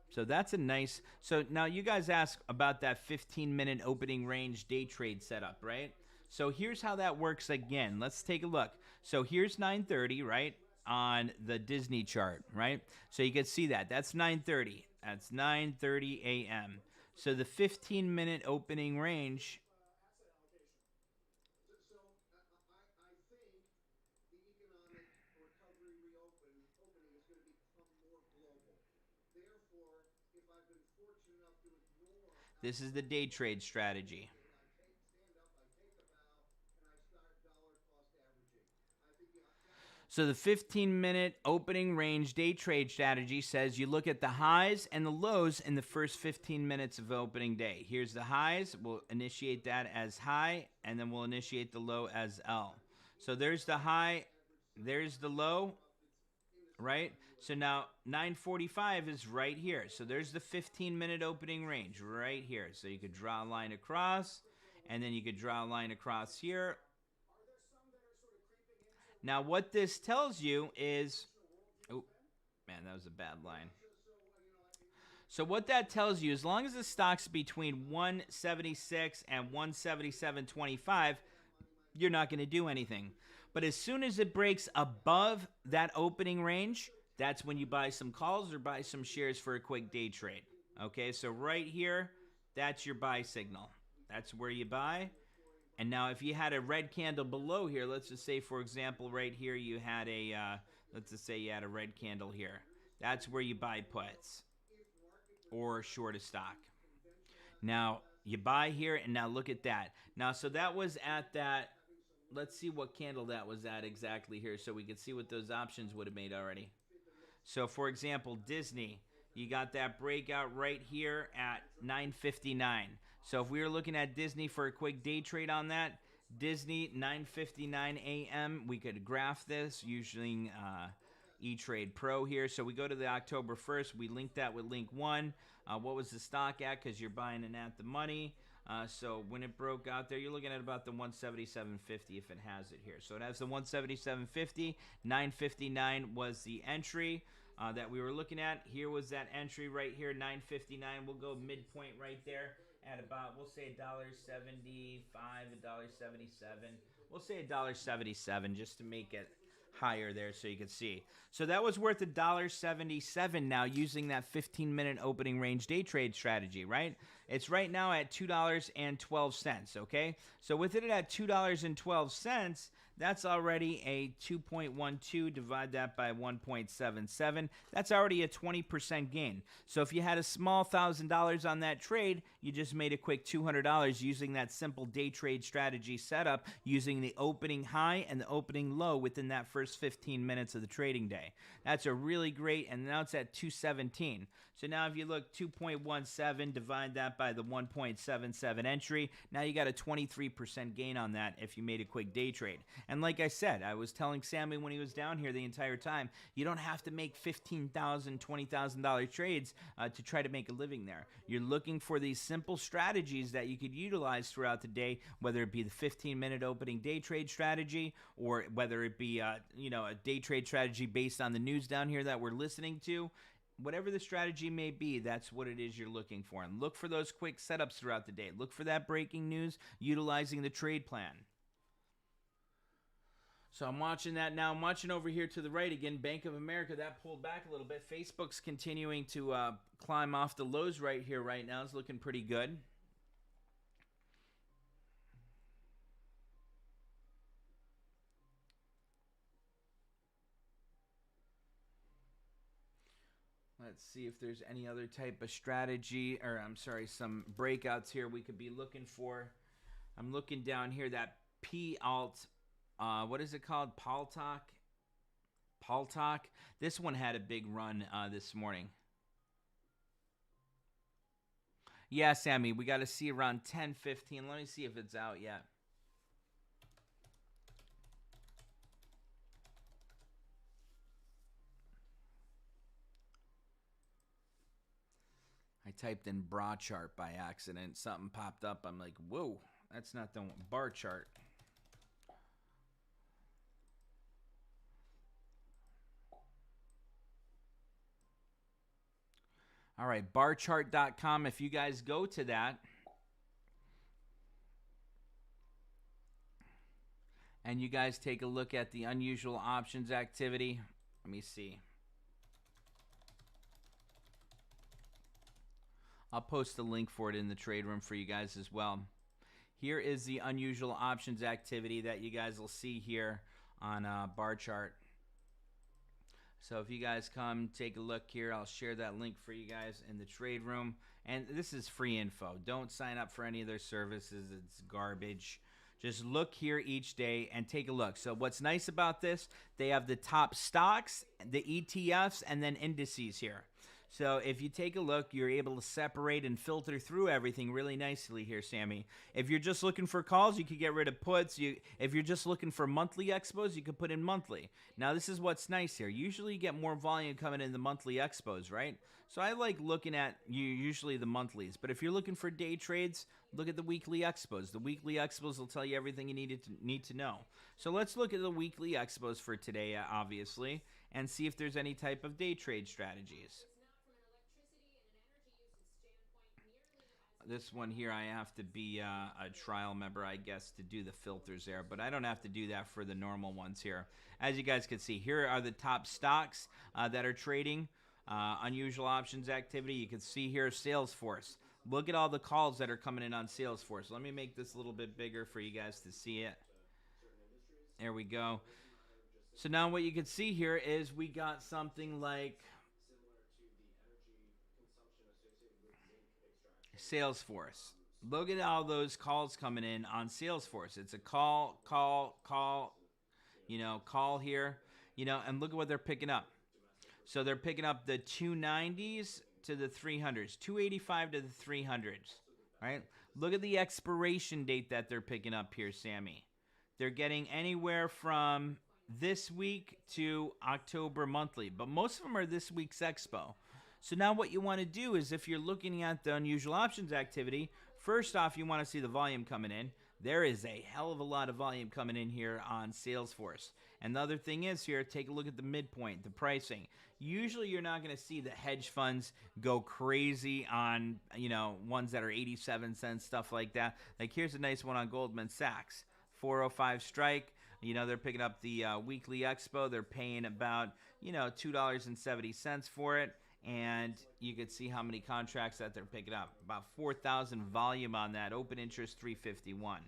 [SPEAKER 1] So that's a nice. So now you guys ask about that 15-minute opening range day trade setup, right? So here's how that works again. Let's take a look. So here's 9:30, right, on the Disney chart, right? So you can see that. That's 9:30. That's 9:30 a.m. So the 15-minute opening range. This is the day trade strategy. So the 15-minute opening range day trade strategy says you look at the highs and the lows in the first 15 minutes of opening day. Here's the highs. We'll initiate that as high, and then we'll initiate the low as L. So there's the high. There's the low. Right? So now 9:45 is right here. So there's the 15-minute opening range right here. So you could draw a line across, and then you could draw a line across here. Now what this tells you is, oh, man, that was a bad line. So what that tells you, as long as the stock's between 176 and 177.25, you're not going to do anything. But as soon as it breaks above that opening range, that's when you buy some calls or buy some shares for a quick day trade. Okay, so right here, that's your buy signal. That's where you buy. And now if you had a red candle below here, let's just say, for example, right here you had a, let's just say you had a red candle here. That's where you buy puts or short a stock. Now, you buy here, and now look at that. Now, so that was at that. Let's see what candle that was at exactly here so we can see what those options would have made already. So, for example, Disney, you got that breakout right here at 9:59. So if we were looking at Disney for a quick day trade on that, Disney, 9:59 a.m., we could graph this using E-Trade Pro here. So we go to the October 1st. We link that with link 1. What was the stock at? Because you're buying in at the money. So when it broke out there, you're looking at about the 177.50 if it has it here. So it has the 177.50. 959 was the entry that we were looking at. Here was that entry right here, 959. We'll go midpoint right there at about, we'll say $1.75, $1.77. We'll say $1.77 just to make it higher there so you can see. So that was worth $1.77 now using that 15-minute opening range day trade strategy, right? It's right now at $2.12, okay? So with it at $2.12, that's already a 2.12. Divide that by 1.77. That's already a 20% gain. So if you had a small $1,000 on that trade, you just made a quick $200 using that simple day trade strategy setup, using the opening high and the opening low within that first 15 minutes of the trading day. That's a really great, and now it's at 217. So now if you look 2.17, divide that by the 1.77 entry, now you got a 23% gain on that if you made a quick day trade. And like I said, I was telling Sammy when he was down here the entire time, you don't have to make $15,000, $20,000 trades to try to make a living there. You're looking for these simple strategies that you could utilize throughout the day, whether it be the 15-minute opening day trade strategy, or whether it be a day trade strategy based on the news down here that we're listening to. Whatever the strategy may be, that's what it is you're looking for. And look for those quick setups throughout the day. Look for that breaking news utilizing the trade plan. So I'm watching that now. I'm watching over here to the right again. Bank of America, that pulled back a little bit. Facebook's continuing to climb off the lows right here right now. It's looking pretty good. Let's see if there's any other type of strategy, or I'm sorry, some breakouts here we could be looking for. I'm looking down here, that P-Alt, what is it called? Paltalk. This one had a big run this morning. Yeah, Sammy, we got to see around 10:15. Let me see if it's out yet. I typed in bra chart by accident. Something popped up. I'm like, whoa, that's not the bar chart. All right, barchart.com. If you guys go to that and you guys take a look at the unusual options activity, let me see. I'll post a link for it in the trade room for you guys as well. Here is the unusual options activity that you guys will see here on bar chart. So if you guys come take a look here, I'll share that link for you guys in the trade room. And this is free info. Don't sign up for any of their services. It's garbage. Just look here each day and take a look. So what's nice about this, they have the top stocks, the ETFs, and then indices here. So if you take a look, you're able to separate and filter through everything really nicely here, Sammy. If you're just looking for calls, you could get rid of puts. If you're just looking for monthly expos, you could put in monthly. Now, this is what's nice here. Usually you get more volume coming in the monthly expos, right? So I like looking at usually the monthlies. But if you're looking for day trades, look at the weekly expos. The weekly expos will tell you everything you need to know. So let's look at the weekly expos for today, obviously, and see if there's any type of day trade strategies. This one here, I have to be a trial member, I guess, to do the filters there. But I don't have to do that for the normal ones here. As you guys can see, here are the top stocks that are trading. Unusual options activity. You can see here Salesforce. Look at all the calls that are coming in on Salesforce. Let me make this a little bit bigger for you guys to see it. There we go. So now what you can see here is we got something like Salesforce. Look at all those calls coming in on Salesforce. It's a call, call here, and look at what they're picking up. So they're picking up the 290s to the 300s, 285 to the 300s, right? Look at the expiration date that they're picking up here, Sammy. They're getting anywhere from this week to October monthly, but most of them are this week's expo. So now what you want to do is if you're looking at the unusual options activity, First off, you want to see the volume coming in. There is a hell of a lot of volume coming in here on Salesforce. And the other thing is here, take a look at the midpoint, the pricing. Usually you're not going to see the hedge funds go crazy on, ones that are 87 cents, stuff like that. Like here's a nice one on Goldman Sachs. 405 strike. They're picking up the weekly expo. They're paying about, $2.70 for it. And you can see how many contracts that they're picking up. About 4,000 volume on that. Open interest 351.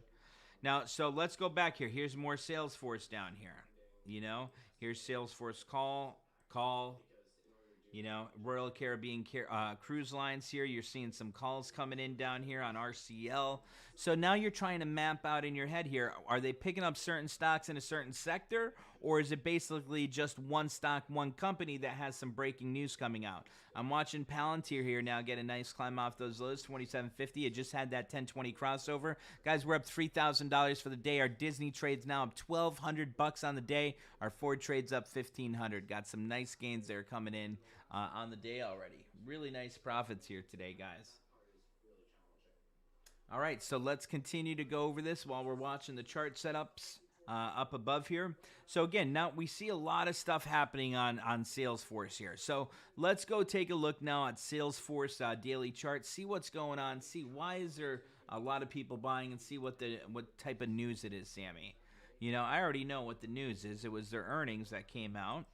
[SPEAKER 1] Now, so let's go back here. Here's more Salesforce down here. Here's Salesforce call. Royal Caribbean Cruise Lines here. You're seeing some calls coming in down here on RCL. So now you're trying to map out in your head here, are they picking up certain stocks in a certain sector, or is it basically just one stock, one company that has some breaking news coming out? I'm watching Palantir here now get a nice climb off those lows, 27.50. It just had that 1020 crossover. Guys, we're up $3,000 for the day. Our Disney trade's now up $1,200 on the day. Our Ford trade's up $1,500. Got some nice gains there coming in on the day already. Really nice profits here today, guys. All right, so let's continue to go over this while we're watching the chart setups up above here. So again, now we see a lot of stuff happening on Salesforce here. So let's go take a look now at Salesforce daily chart, see what's going on, see why is there a lot of people buying, and see what type of news it is, Sammy. I already know what the news is. It was their earnings that came out.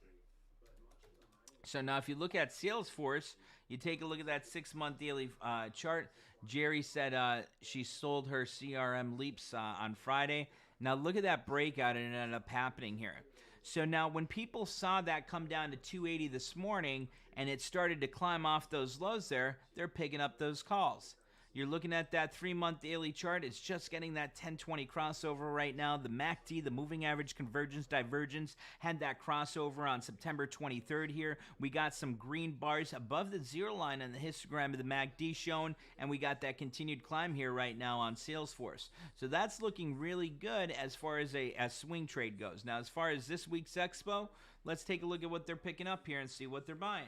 [SPEAKER 1] So now if you look at Salesforce, you take a look at that 6-month daily chart. Jerry said she sold her CRM leaps on Friday. Now look at that breakout, and it ended up happening here. So now when people saw that come down to 280 this morning and it started to climb off those lows there, they're picking up those calls. You're looking at that 3-month daily chart. It's just getting that 1020 crossover right now. The MACD, the moving average convergence divergence, had that crossover on September 23rd here. We got some green bars above the zero line on the histogram of the MACD shown, and we got that continued climb here right now on Salesforce. So that's looking really good as far as a swing trade goes. Now, as far as this week's expo, let's take a look at what they're picking up here and see what they're buying.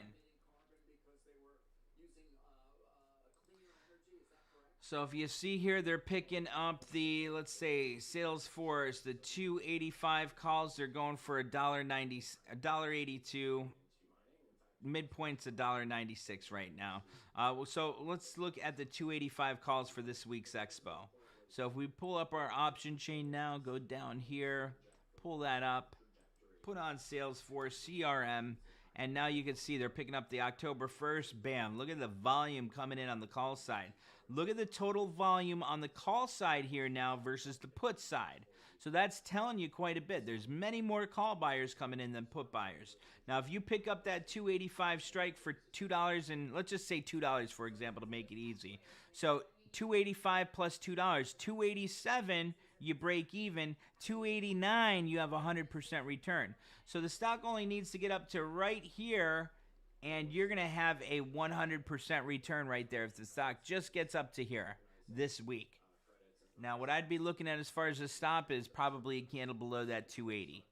[SPEAKER 1] So if you see here, they're picking up the, let's say, Salesforce, the 285 calls. They're going for $1.90, $1.82. Midpoint's $1.96 right now. So let's look at the 285 calls for this week's expo. So if we pull up our option chain now, go down here, pull that up, put on Salesforce, CRM, and now you can see they're picking up the October 1st. Bam. Look at the volume coming in on the call side. Look at the total volume on the call side here now versus the put side. So that's telling you quite a bit. There's many more call buyers coming in than put buyers. Now, if you pick up that 285 strike for $2, and let's just say $2, for example, to make it easy. So 285 plus $2, 287, you break even. 289, you have 100% return. So the stock only needs to get up to right here, and you're going to have a 100% return right there if the stock just gets up to here this week. Now, what I'd be looking at as far as the stop is probably a candle below that 280.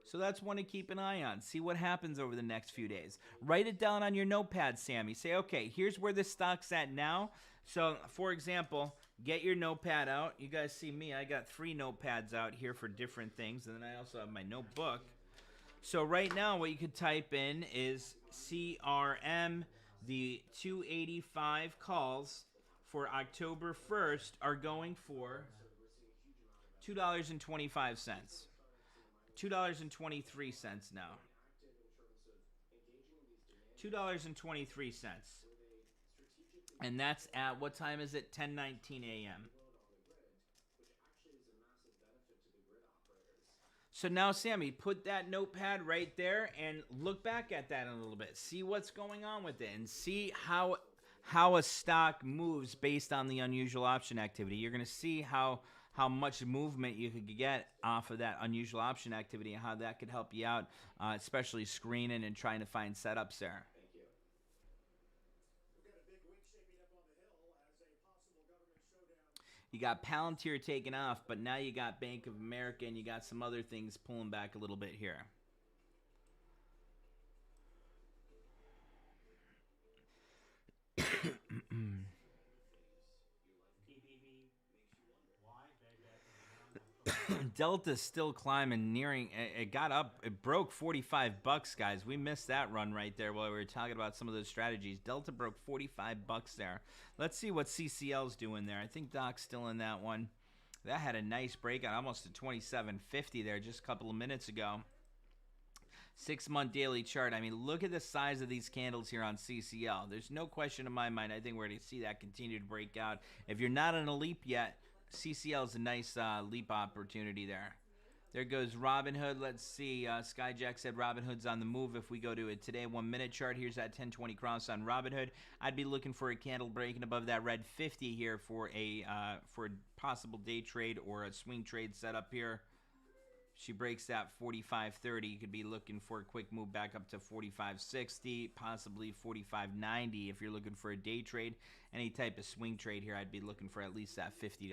[SPEAKER 1] So that's one to keep an eye on. See what happens over the next few days. Write it down on your notepad, Sammy. Say, okay, here's where the stock's at now. So, for example, get your notepad out. You guys see me. I got 3 notepads out here for different things. And then I also have my notebook. So right now what you could type in is CRM. The 285 calls for October 1st are going for $2.25. $2.23 now. $2.23. And that's at, what time is it? 10:19 a.m. So now, Sammy, put that notepad right there and look back at that in a little bit. See what's going on with it and see how a stock moves based on the unusual option activity. You're going to see how much movement you could get off of that unusual option activity and how that could help you out, especially screening and trying to find setups there. You got Palantir taking off, but now you got Bank of America and you got some other things pulling back a little bit here. Delta's still climbing, nearing. It got up. It broke 45 bucks, guys. We missed that run right there while we were talking about some of those strategies. Delta broke 45 bucks there. Let's see what CCL's doing there. I think Doc's still in that one. That had a nice breakout, almost to 27.50 there just a couple of minutes ago. 6-month daily chart. I mean, look at the size of these candles here on CCL. There's no question in my mind. I think we're going to see that continue to break out. If you're not on a leap yet, CCL is a nice leap opportunity there. There goes Robinhood. Let's see. Skyjack said Robinhood's on the move. If we go to it today, 1-minute chart. Here's that 1020 cross on Robinhood. I'd be looking for a candle breaking above that red 50 here for a possible day trade or a swing trade setup here. She breaks that 45.30. You could be looking for a quick move back up to 45.60, possibly 45.90 if you're looking for a day trade. Any type of swing trade here, I'd be looking for at least that $50.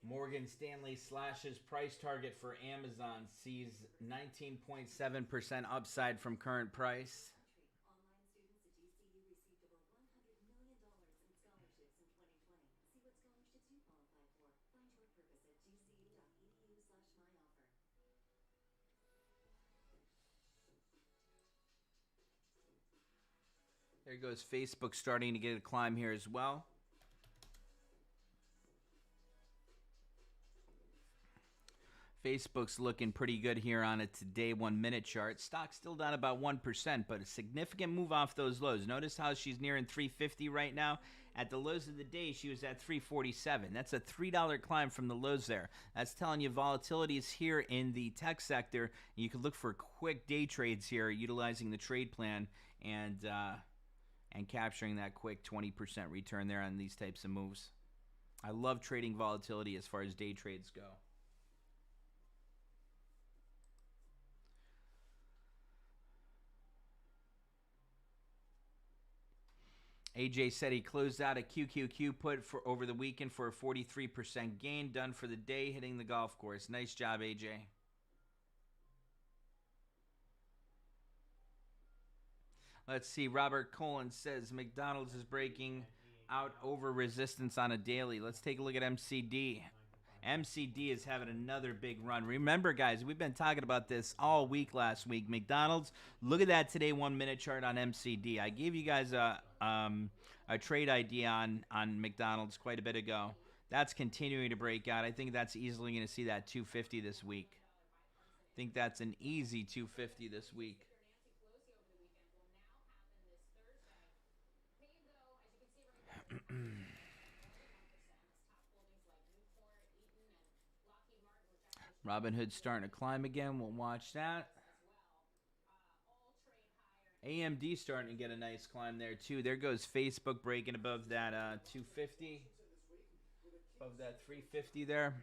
[SPEAKER 1] Morgan Stanley slashes price target for Amazon, sees 19.7% upside from current price. There goes Facebook starting to get a climb here as well. Facebook's looking pretty good here on a today 1-minute chart. Stock's still down about 1%, but a significant move off those lows. Notice how she's nearing 350 right now. At the lows of the day, she was at 347. That's a $3 climb from the lows there. That's telling you volatility is here in the tech sector. You can look for quick day trades here, utilizing the trade plan and capturing that quick 20% return there on these types of moves. I love trading volatility as far as day trades go. AJ said he closed out a QQQ put for over the weekend for a 43% gain, done for the day, hitting the golf course. Nice job, AJ. Let's see. Robert Colin says McDonald's is breaking out over resistance on a daily. Let's take a look at MCD. MCD is having another big run. Remember, guys, we've been talking about this all week last week. McDonald's, look at that today 1-minute chart on MCD. I gave you guys a trade idea on McDonald's quite a bit ago. That's continuing to break out. I think that's easily going to see that 250 this week. I think that's an easy 250 this week. Robinhood's starting to climb again. We'll watch that. AMD starting to get a nice climb there, too. There goes Facebook breaking above that 250. Above that 350 there.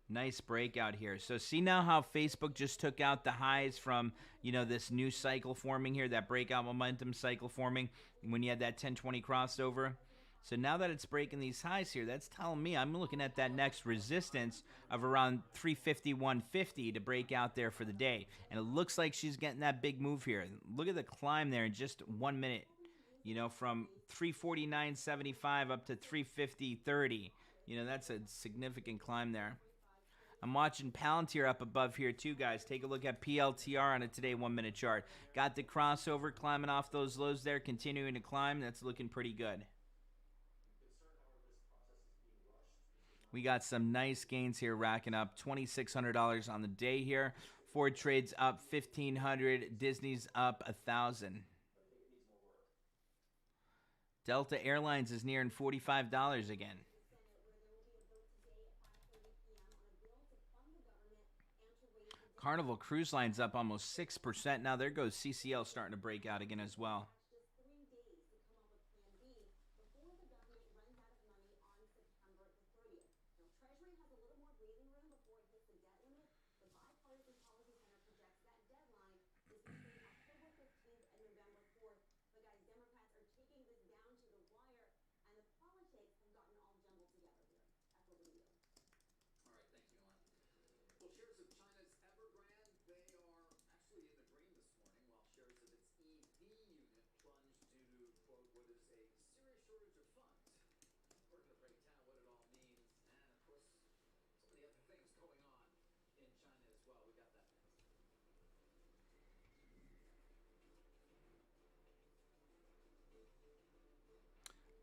[SPEAKER 1] Nice breakout here. So see now how Facebook just took out the highs from, this new cycle forming here, that breakout momentum cycle forming when you had that 1020 crossover. So now that it's breaking these highs here, that's telling me I'm looking at that next resistance of around 350, 150 to break out there for the day. And it looks like she's getting that big move here. Look at the climb there in just 1 minute. From 349.75 up to 350.30. That's a significant climb there. I'm watching Palantir up above here too, guys. Take a look at PLTR on a today 1-minute chart. Got the crossover climbing off those lows there, continuing to climb. That's looking pretty good. We got some nice gains here, racking up $2,600 on the day here. Ford trades up $1,500. Disney's up $1,000. Delta Airlines is nearing $45 again. Carnival Cruise Line's up almost 6%. Now there goes CCL starting to break out again as well.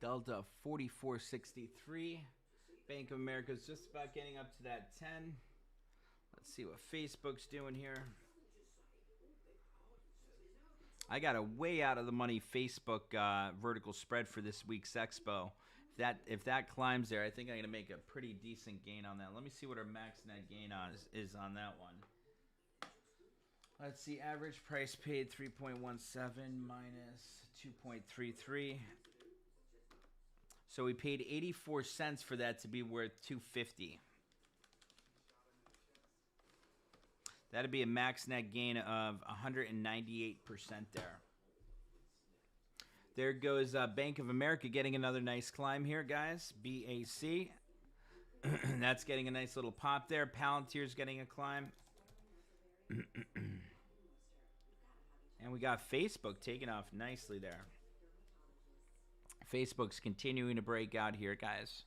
[SPEAKER 1] Delta 44.63. Bank of America is just about getting up to that 10. Let's see what Facebook's doing here. I got a way out of the money Facebook vertical spread for this week's expo. If that climbs there, I think I'm going to make a pretty decent gain on that. Let me see what our max net gain is on that one. Let's see, average price paid 3.17 minus 2.33. So we paid 84 cents for that to be worth 250. That'd be a max net gain of 198% there. There goes Bank of America getting another nice climb here, guys. BAC. That's getting a nice little pop there. Palantir's getting a climb. And we got Facebook taking off nicely there. Facebook's continuing to break out here, guys.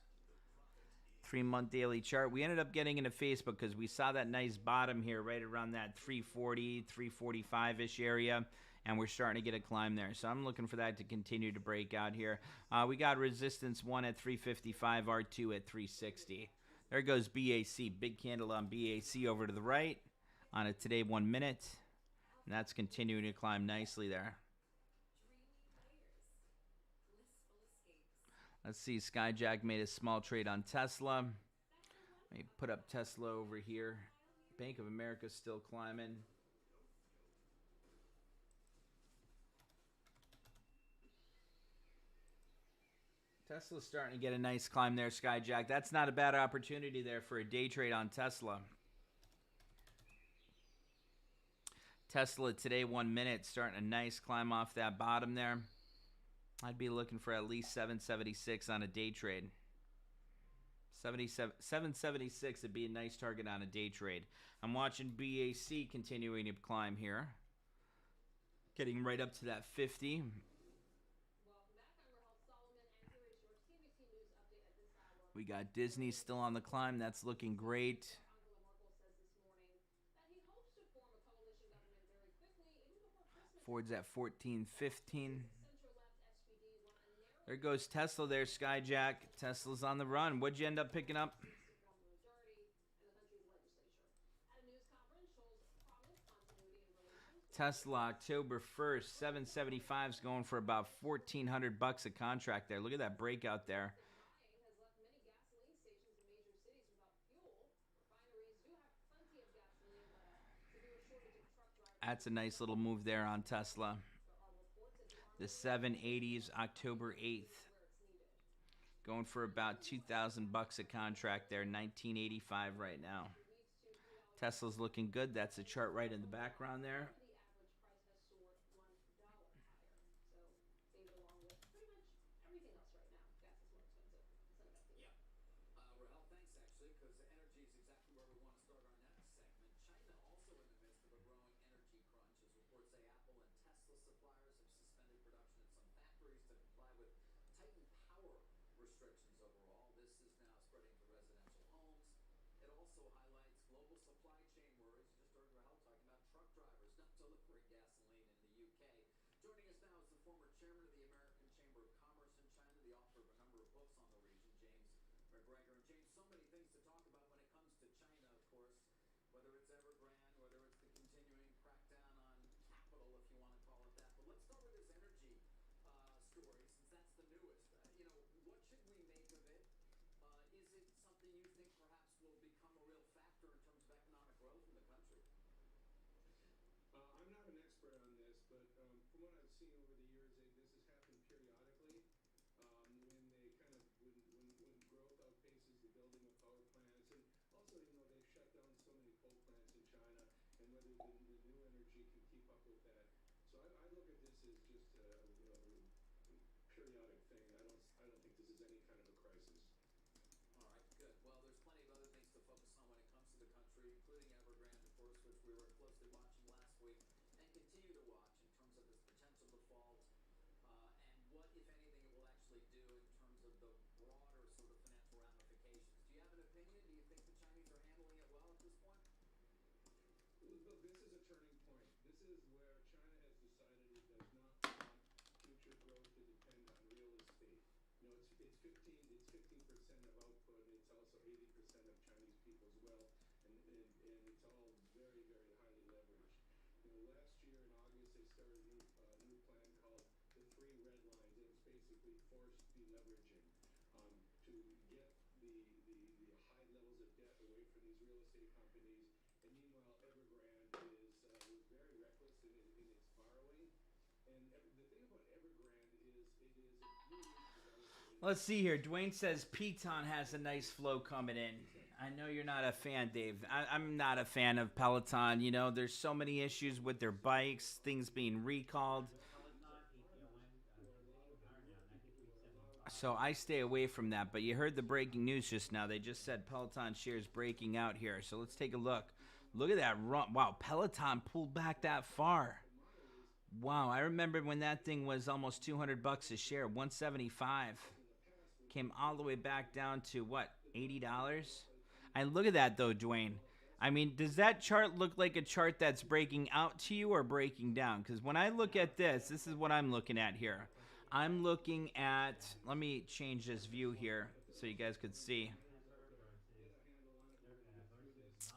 [SPEAKER 1] 3-month daily chart. We ended up getting into Facebook because we saw that nice bottom here right around that 340, 345-ish area. And we're starting to get a climb there. So I'm looking for that to continue to break out here. We got resistance 1 at 355, R2 at 360. There goes BAC. Big candle on BAC over to the right on a today 1 minute. And that's continuing to climb nicely there. Let's see. Skyjack made a small trade on Tesla. Let me put up Tesla over here. Bank of America still climbing. Tesla's starting to get a nice climb there, Skyjack. That's not a bad opportunity there for a day trade on Tesla. Tesla today 1 minute starting a nice climb off that bottom there. I'd be looking for at least 776 on a day trade. 776 would be a nice target on a day trade. I'm watching BAC continuing to climb here. Getting right up to that 50. We got Disney still on the climb. That's looking great. Ford's at 14.15. There goes Tesla there, Skyjack. Tesla's on the run. What'd you end up picking up? Tesla, October 1st, 775 is going for about $1,400 a contract there. Look at that breakout there. That's a nice little move there on Tesla. The 780s, October 8th. Going for about $2,000 a contract there, $1,985 right now. Tesla's looking good. That's the chart right in the background there. Let's see here. Dwayne says Peloton has a nice flow coming in. I know you're not a fan, Dave. I'm not a fan of Peloton. You know, there's so many issues with their bikes, things being recalled. So I stay away from that. But you heard the breaking news just now. They just said Peloton shares breaking out here. So let's take a look. Look at that run. Wow, Peloton pulled back that far. Wow, I remember when that thing was almost 200 bucks a share, 175. Came all the way back down to what, $80? And look at that though, Dwayne. I mean, does that chart look like a chart that's breaking out to you or breaking down? Because when I look at this is what I'm looking at here. I'm looking at, let me change this view here so you guys could see.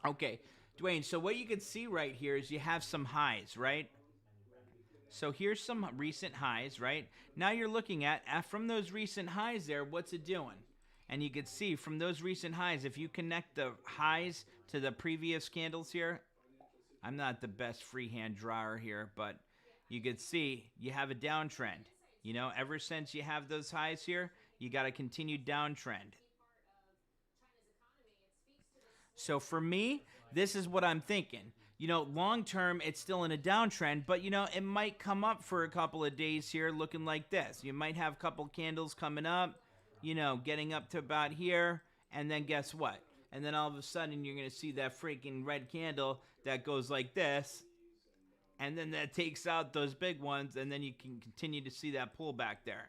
[SPEAKER 1] Okay, Dwayne, so what you can see right here is you have some highs, right? So here's some recent highs, right? Now you're looking at from those recent highs there, what's it doing? And you can see from those recent highs, if you connect the highs to the previous candles here, I'm not the best freehand drawer here, but you can see you have a downtrend. You know, ever since you have those highs here, you got a continued downtrend. So for me, this is what I'm thinking. You know, long term, it's still in a downtrend, but you know, it might come up for a couple of days here looking like this. You might have a couple candles coming up, you know, getting up to about here, and then guess what? And then all of a sudden, you're going to see that freaking red candle that goes like this, and then that takes out those big ones, and then you can continue to see that pullback there.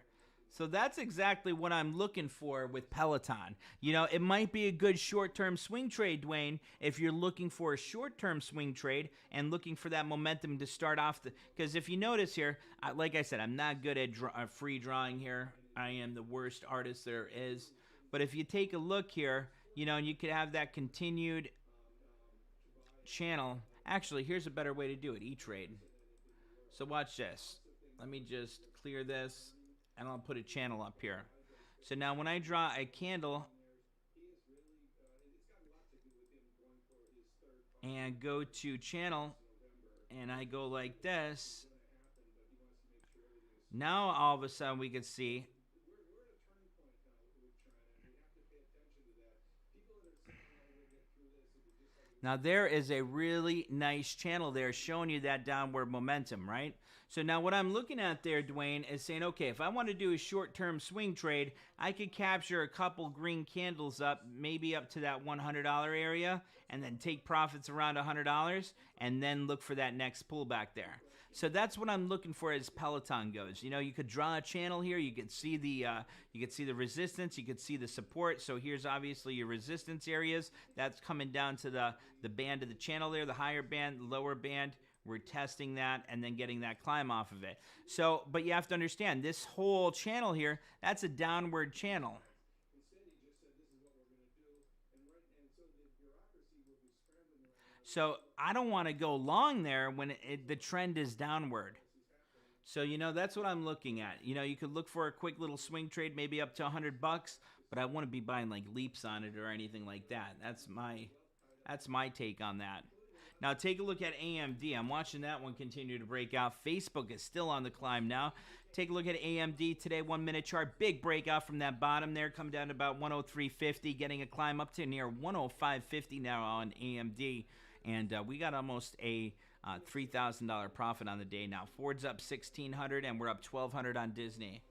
[SPEAKER 1] So that's exactly what I'm looking for with Peloton. You know, it might be a good short-term swing trade, Dwayne, if you're looking for a short-term swing trade and looking for that momentum to start off. Because if you notice here, like I said, I'm not good at free drawing here. I am the worst artist there is. But if you take a look here, you know, you could have that continued channel. Actually, here's a better way to do it, E-Trade. So watch this. Let me just clear this, and I'll put a channel up here. So now when I draw a candle and go to channel, and I go like this, now all of a sudden we can see now there is a really nice channel there showing you that downward momentum, right? So now what I'm looking at there, Dwayne, is saying, okay, if I want to do a short-term swing trade, I could capture a couple green candles up, maybe up to that $100 area, and then take profits around $100, and then look for that next pullback there. So that's what I'm looking for as Peloton goes. You know, you could draw a channel here. You could see the resistance. You could see the support. So here's obviously your resistance areas. That's coming down to the band of the channel there, the higher band, the lower band. We're testing that and then getting that climb off of it. So, but you have to understand, this whole channel here, that's a downward channel. So I don't want to go long there when the trend is downward. So, you know, that's what I'm looking at. You know, you could look for a quick little swing trade, maybe up to $100, but I want to be buying like leaps on it or anything like that. That's my take on that. Now, take a look at AMD. I'm watching that one continue to break out. Facebook is still on the climb now. Take a look at AMD today, 1 minute chart. Big breakout from that bottom there. Come down to about 103.50, getting a climb up to near 105.50 now on AMD. And we got almost a $3,000 profit on the day now. Ford's up $1,600, and we're up $1,200 on Disney.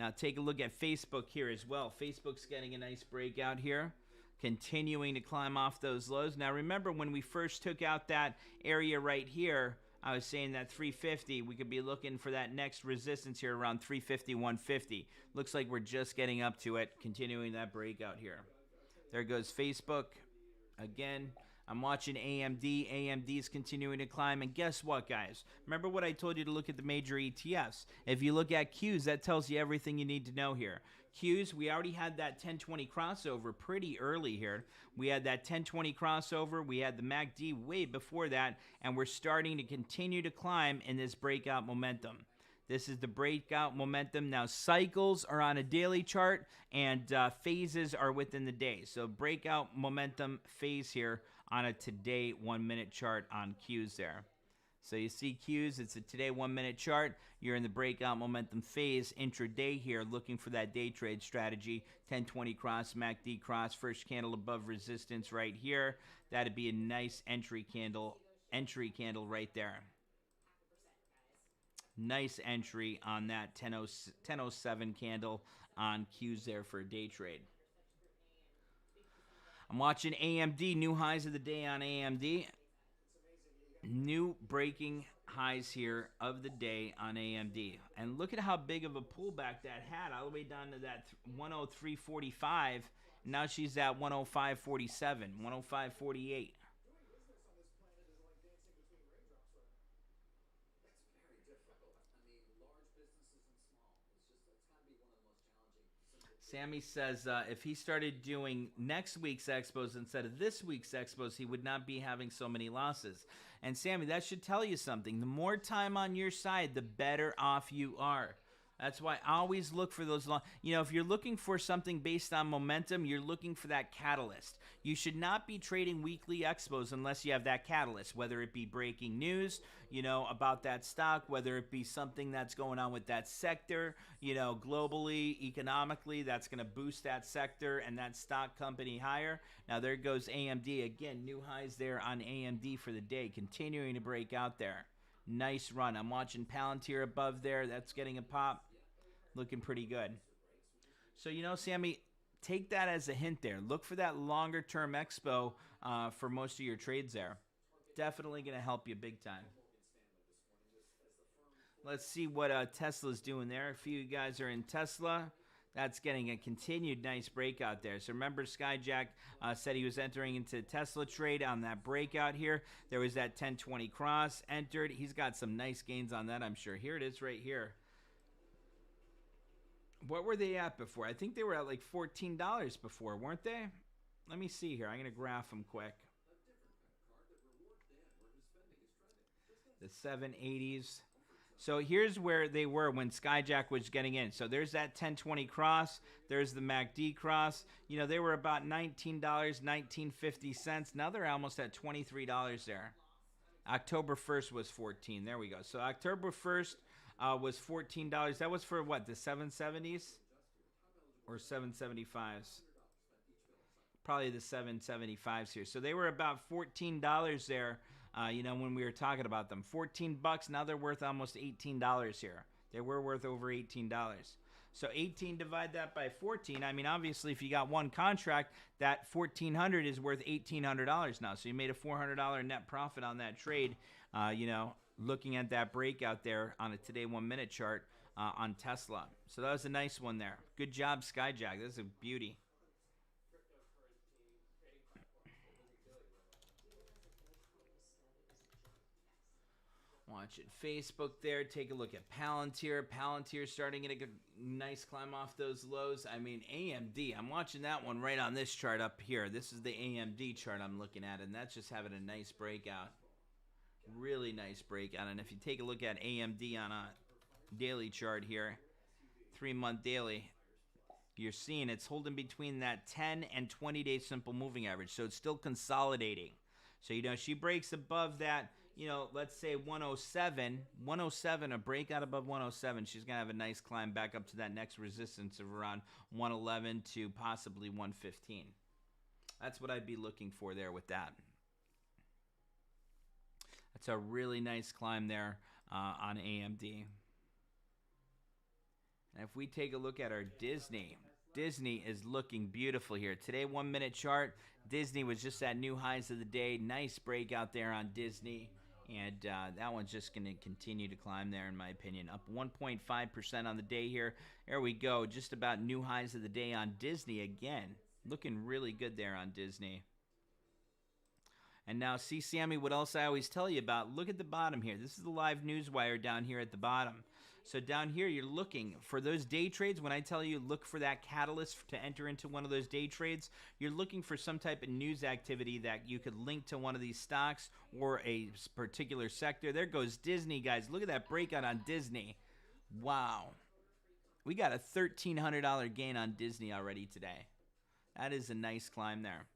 [SPEAKER 1] Now, take a look at Facebook here as well. Facebook's getting a nice breakout here, continuing to climb off those lows. Now, remember when we first took out that area right here, I was saying that 350, we could be looking for that next resistance here around 350, 150. Looks like we're just getting up to it, continuing that breakout here. There goes Facebook. Again, I'm watching AMD. AMD is continuing to climb. And guess what, guys? Remember what I told you to look at the major ETFs. If you look at Qs, that tells you everything you need to know here. Qs, we already had that 1020 crossover pretty early here. We had that 1020 crossover. We had the MACD way before that. And we're starting to continue to climb in this breakout momentum. This is the breakout momentum. Now, cycles are on a daily chart, and phases are within the day. So, breakout momentum phase here on a today 1 minute chart on Qs there. So, you see Qs, it's a today 1 minute chart. You're in the breakout momentum phase intraday here, looking for that day trade strategy. 1020 cross, MACD cross, first candle above resistance right here. That'd be a nice entry candle right there. Nice entry on that 1007 candle on Qs there for a day trade. I'm watching AMD, new highs of the day on AMD. New breaking highs here of the day on AMD. And look at how big of a pullback that had, all the way down to that 103.45. Now she's at 105.47, 105.48. Sammy says if he started doing next week's expos instead of this week's expos, he would not be having so many losses. And Sammy, that should tell you something. The more time on your side, the better off you are. That's why I always look for those long. If you're looking for something based on momentum, you're looking for that catalyst. You should not be trading weekly expos unless you have that catalyst, whether it be breaking news, about that stock, whether it be something that's going on with that sector, globally, economically, that's going to boost that sector and that stock company higher. Now, there goes AMD. Again, new highs there on AMD for the day, continuing to break out there. Nice run. I'm watching Palantir above there. That's getting a pop. Looking pretty good. So, Sammy, take that as a hint there. Look for that longer term expo for most of your trades there. Definitely going to help you big time. Let's see what Tesla's doing there. A few guys are in Tesla. That's getting a continued nice breakout there. So remember, Skyjack said he was entering into Tesla trade on that breakout here. There was that 1020 cross entered. He's got some nice gains on that, I'm sure. Here it is right here. What were they at before? I think they were at like $14 before, weren't they? Let me see here. I'm going to graph them quick. The 780s. So here's where they were when Skyjack was getting in. So there's that 1020 cross. There's the MACD cross. They were about $19, $19.50. Now they're almost at $23 there. October 1st was $14. There we go. So October 1st was $14. That was for what, the 770s or 775s? Probably the 775s here. So they were about $14 there. When we were talking about them, $14. Now they're worth almost $18 here. They were worth over $18. So 18, divide that by 14. I mean, obviously, if you got one contract, that $1,400 is worth $1,800 now. So you made a $400 net profit on that trade. Looking at that breakout there on a today 1 minute chart on Tesla. So that was a nice one there. Good job, Skyjack. This is a beauty. Watch it. Facebook there. Take a look at Palantir. Palantir starting to get a nice climb off those lows. I mean, AMD. I'm watching that one right on this chart up here. This is the AMD chart I'm looking at, and that's just having a nice breakout. Really nice breakout. And if you take a look at AMD on a daily chart here, 3-month daily, you're seeing it's holding between that 10 and 20-day simple moving average. So it's still consolidating. So, she breaks above that, let's say 107, a breakout above 107. She's going to have a nice climb back up to that next resistance of around 111 to possibly 115. That's what I'd be looking for there with that. That's a really nice climb there on AMD. And if we take a look at our Disney is looking beautiful here. Today, 1 minute chart. Disney was just at new highs of the day. Nice breakout there on Disney. And that one's just going to continue to climb there, in my opinion. Up 1.5% on the day here. There we go. Just about new highs of the day on Disney again. Looking really good there on Disney. And now, see, Sammy, what else I always tell you about? Look at the bottom here. This is the live news wire down here at the bottom. So down here, you're looking for those day trades. When I tell you look for that catalyst to enter into one of those day trades, you're looking for some type of news activity that you could link to one of these stocks or a particular sector. There goes Disney, guys. Look at that breakout on Disney. Wow. We got a $1,300 gain on Disney already today. That is a nice climb there.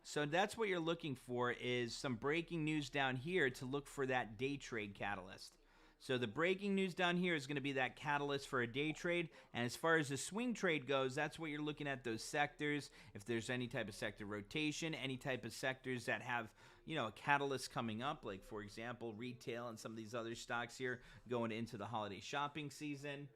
[SPEAKER 1] So that's what you're looking for, is some breaking news down here to look for that day trade catalyst. So the breaking news down here is going to be that catalyst for a day trade. And as far as the swing trade goes, that's what you're looking at, those sectors. If there's any type of sector rotation, any type of sectors that have, you know, a catalyst coming up, like, for example, retail and some of these other stocks here going into the holiday shopping season.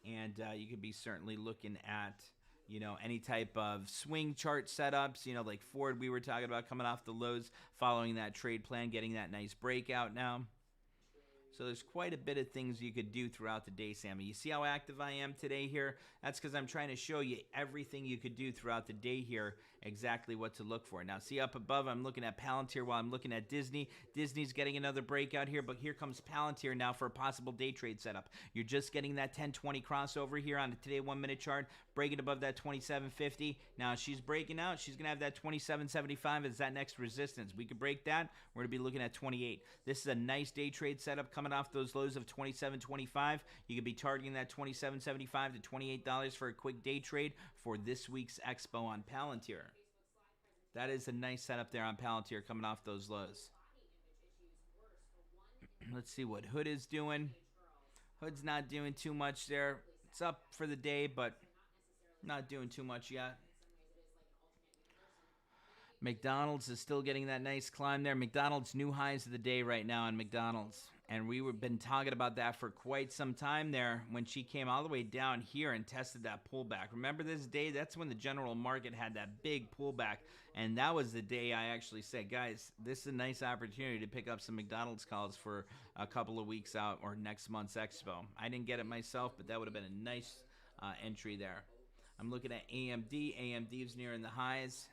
[SPEAKER 1] And you could be certainly looking at, you know, any type of swing chart setups, you know, like Ford we were talking about coming off the lows, following that trade plan, getting that nice breakout now. So there's quite a bit of things you could do throughout the day, Sammy. You see how active I am today here? That's because I'm trying to show you everything you could do throughout the day here, exactly what to look for. Now, see up above, I'm looking at Palantir while I'm looking at Disney. Disney's getting another breakout here, but here comes Palantir now for a possible day trade setup. You're just getting that 10-20 crossover here on the today 1-minute chart, breaking above that 27.50. Now, she's breaking out. She's going to have that 27.75 as that next resistance. We could break that. We're going to be looking at 28. This is a nice day trade setup coming off those lows of 27.25. You could be targeting that 27.75 to $28 for a quick day trade for this week's expo on Palantir. That is a nice setup there on Palantir coming off those lows. Let's see what Hood is doing. Hood's not doing too much there. It's up for the day, but not doing too much yet. McDonald's is still getting that nice climb there. McDonald's new highs of the day right now on McDonald's. And we've been talking about that for quite some time there when she came all the way down here and tested that pullback. Remember this day? That's when the general market had that big pullback. And that was the day I actually said, guys, this is a nice opportunity to pick up some McDonald's calls for a couple of weeks out or next month's expo. I didn't get it myself, but that would have been a nice entry there. I'm looking at AMD. AMD is nearing the highs.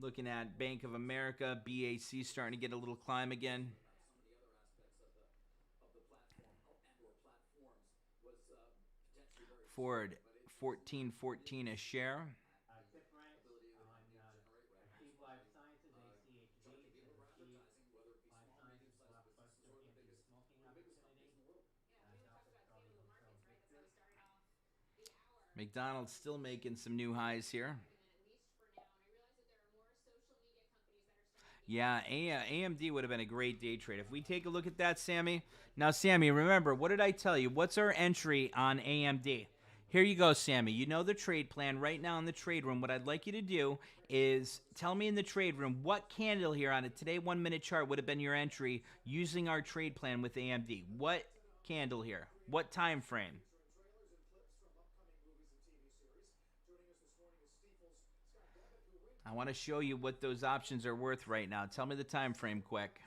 [SPEAKER 1] Looking at Bank of America, BAC starting to get a little climb again. Ford, 14.14 a share. McDonald's still making some new highs here. Yeah, AMD would have been a great day trade. If we take a look at that, Sammy. Now, Sammy, remember, what did I tell you? What's our entry on AMD? Here you go, Sammy. You know the trade plan right now in the trade room. What I'd like you to do is tell me in the trade room what candle here on a today 1-minute chart would have been your entry using our trade plan with AMD. What candle here? What time frame? I want to show you what those options are worth right now. Tell me the time frame quick.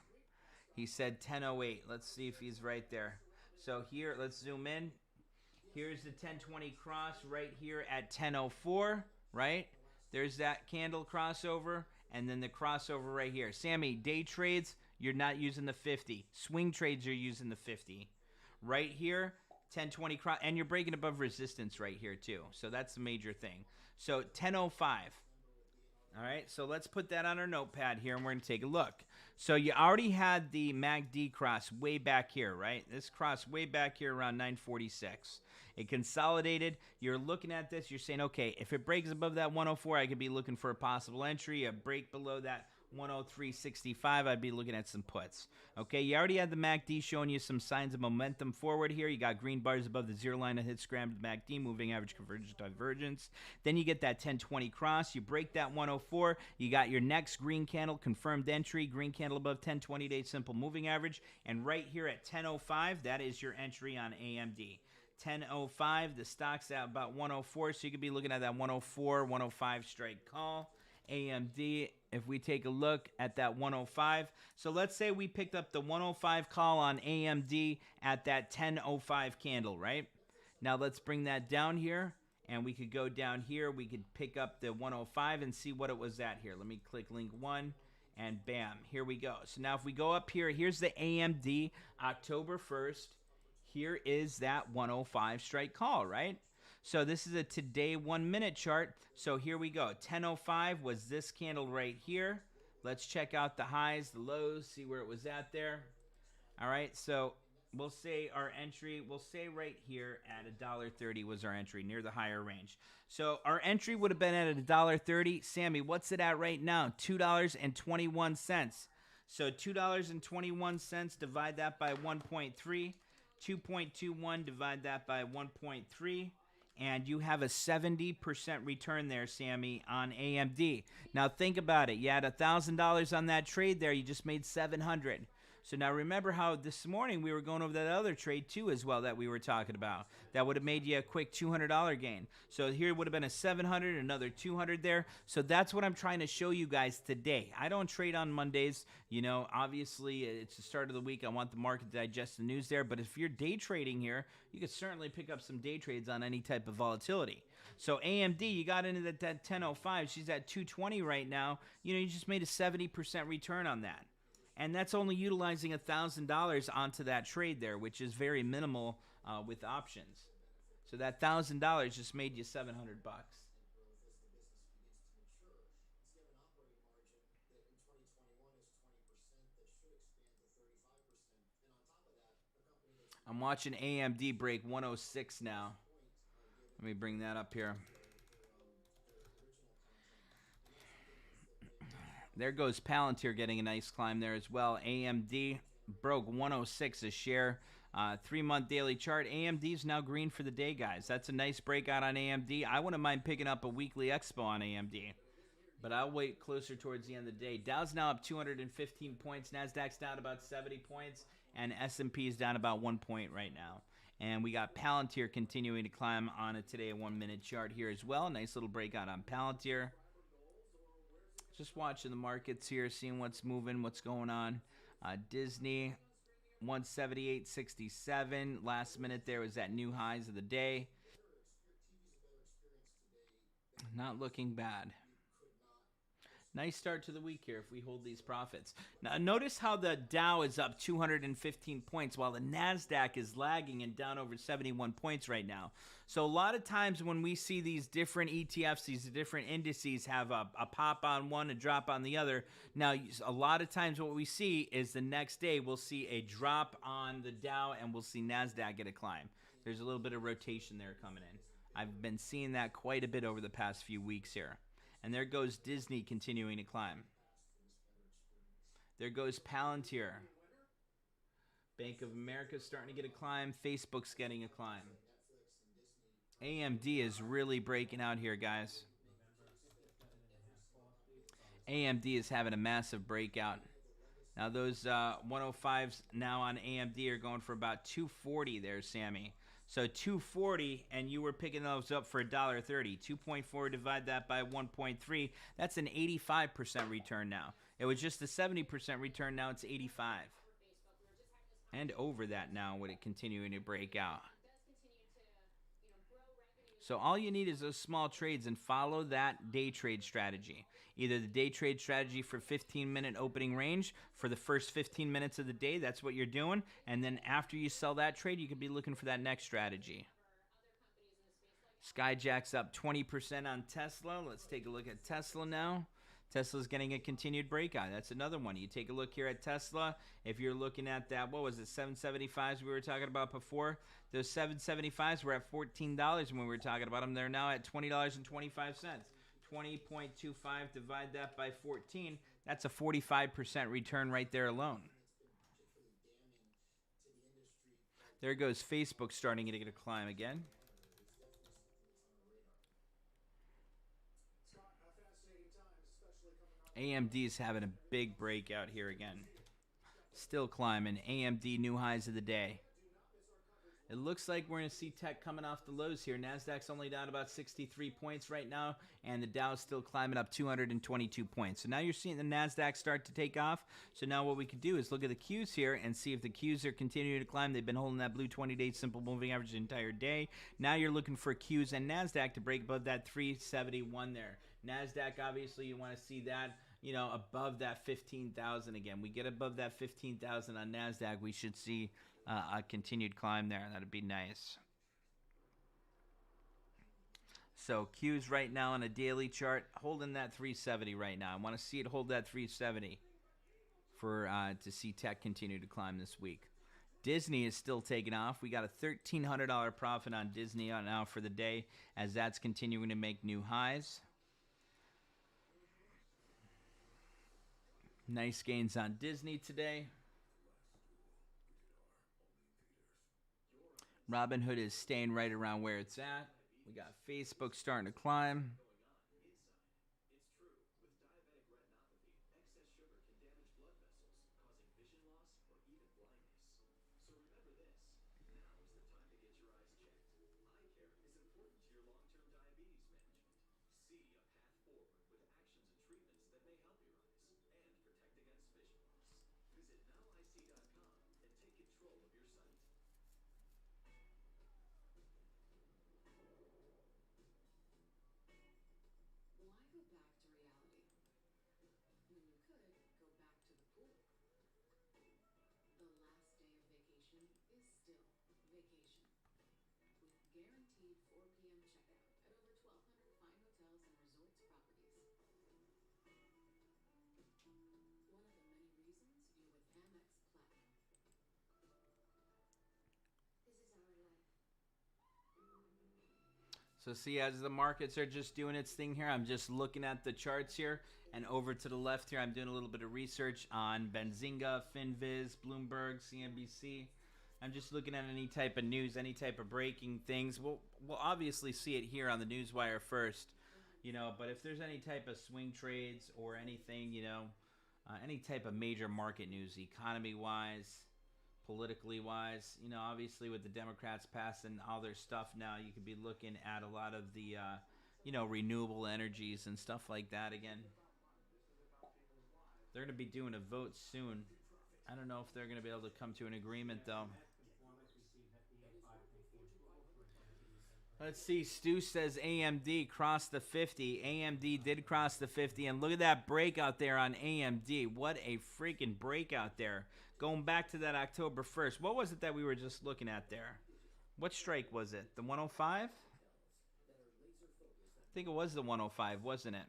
[SPEAKER 1] He said 10:08. Let's see if he's right there. So here, let's zoom in. Here's the 10:20 cross right here at 10:04, right? There's that candle crossover, and then the crossover right here. Sammy, day trades, you're not using the 50. Swing trades, you're using the 50. Right here, 10:20 cross, and you're breaking above resistance right here too. So that's the major thing. So 10:05. All right, so let's put that on our notepad here, and we're going to take a look. So you already had the MACD cross way back here, right? This cross way back here around 946. It consolidated. You're looking at this. You're saying, okay, if it breaks above that 104, I could be looking for a possible entry. A break below that 103.65, I'd be looking at some puts. Okay, you already had the MACD showing you some signs of momentum forward here. You got green bars above the zero line that hit scrambled MACD, moving average convergence divergence. Then you get that 1020 cross. You break that 104. You got your next green candle, confirmed entry, green candle above 1020-day simple moving average. And right here at 1005, that is your entry on AMD. 1005, the stock's at about 104, so you could be looking at that 104, 105 strike call. AMD, if we take a look at that 105. So let's say we picked up the 105 call on AMD at that 1005 candle, right? Now let's bring that down here, and we could go down here. We could pick up the 105 and see what it was at here. Let me click link 1, And bam, here we go. So now if we go up here, here's the AMD October 1st. Here is that 105 strike call, right? So this is a today 1 minute chart. So here we go. 10:05 was this candle right here. Let's check out the highs, the lows, see where it was at there. All right, so we'll say our entry, we'll say right here at $1.30 was our entry, near the higher range. So our entry would have been at $1.30. Sammy, what's it at right now? $2.21. So $2.21, divide that by 1.3. 2.21, divide that by 1.3. And you have a 70% return there, Sammy, on AMD. Now think about it. You had $1,000 on that trade there. You just made $700. So now remember how this morning we were going over that other trade too as well that we were talking about. That would have made you a quick $200 gain. So here would have been a $700, another $200 there. So that's what I'm trying to show you guys today. I don't trade on Mondays. You know, obviously it's the start of the week. I want the market to digest the news there. But if you're day trading here, you could certainly pick up some day trades on any type of volatility. So AMD, you got into that 10:05. She's at 220 right now. You know, you just made a 70% return on that. And that's only utilizing $1,000 onto that trade there, which is very minimal with options. So that $1,000 just made you $700. I'm watching AMD break 106 now. Let me bring that up here. There goes Palantir getting a nice climb there as well. AMD broke 106 a share. 3-month daily chart. AMD is now green for the day, guys. That's a nice breakout on AMD. I wouldn't mind picking up a weekly expo on AMD, but I'll wait closer towards the end of the day. Dow's now up 215 points. Nasdaq's down about 70 points, and S&P is down about 1 point right now. And we got Palantir continuing to climb on a today 1 minute chart here as well. Nice little breakout on Palantir. Just watching the markets here, seeing what's moving, what's going on. Disney, 178.67. Last minute there was that new highs of the day. Not looking bad. Nice start to the week here if we hold these profits. Now, notice how the Dow is up 215 points while the Nasdaq is lagging and down over 71 points right now. So a lot of times when we see these different ETFs, these different indices have a pop on one, a drop on the other. Now, a lot of times what we see is the next day we'll see a drop on the Dow and we'll see Nasdaq get a climb. There's a little bit of rotation there coming in. I've been seeing that quite a bit over the past few weeks here. And there goes Disney continuing to climb. There goes Palantir. Bank of America starting to get a climb. Facebook's getting a climb. AMD is really breaking out here, guys. AMD is having a massive breakout. Now those 105s now on AMD are going for about 240 there, Sammy. So 240, and you were picking those up for $1.30. 2.4, divide that by 1.3. That's an 85% return now. It was just a 70% return. Now it's 85. And over that now with it continuing to break out. So all you need is those small trades and follow that day trade strategy. Either the day trade strategy for 15-minute opening range for the first 15 minutes of the day, that's what you're doing. And then after you sell that trade, you could be looking for that next strategy. Skyjack's up 20% on Tesla. Let's take a look at Tesla now. Tesla's getting a continued breakout. That's another one. You take a look here at Tesla. If you're looking at that, what was it, 775s we were talking about before? Those 775s were at $14 when we were talking about them. They're now at $20.25. 20.25, divide that by 14. That's a 45% return right there alone. There goes Facebook starting to get a climb again. AMD is having a big breakout here again. Still climbing. AMD new highs of the day. It looks like we're going to see tech coming off the lows here. Nasdaq's only down about 63 points right now, and the Dow's still climbing up 222 points. So now you're seeing the Nasdaq start to take off. So now what we can do is look at the Qs here and see if the Qs are continuing to climb. They've been holding that blue 20-day simple moving average the entire day. Now you're looking for Qs and Nasdaq to break above that 371 there. Nasdaq, obviously, you want to see that above that 15,000 again. We get above that 15,000 on Nasdaq, we should see a continued climb there. That'd be nice. So Q's right now on a daily chart holding that 370 right now. I want to see it hold that 370 for to see tech continue to climb this week. Disney is still taking off. We got a $1,300 profit on Disney now for the day as that's continuing to make new highs. Nice gains on Disney today. Robinhood is staying right around where it's at. We got Facebook starting to climb. So see, as the markets are just doing its thing here, I'm just looking at the charts here. And over to the left here, I'm doing a little bit of research on Benzinga, FinViz, Bloomberg, CNBC. I'm just looking at any type of news, any type of breaking things. We'll obviously see it here on the Newswire first, but if there's any type of swing trades or anything, any type of major market news, economy-wise, politically wise, obviously with the Democrats passing all their stuff now, you could be looking at a lot of the, renewable energies and stuff like that again. They're going to be doing a vote soon. I don't know if they're going to be able to come to an agreement, though. Let's see. Stu says AMD crossed the 50. AMD did cross the 50. And look at that breakout there on AMD. What a freaking breakout there. Going back to that October 1st. What was it that we were just looking at there? What strike was it? The 105? I think it was the 105, wasn't it?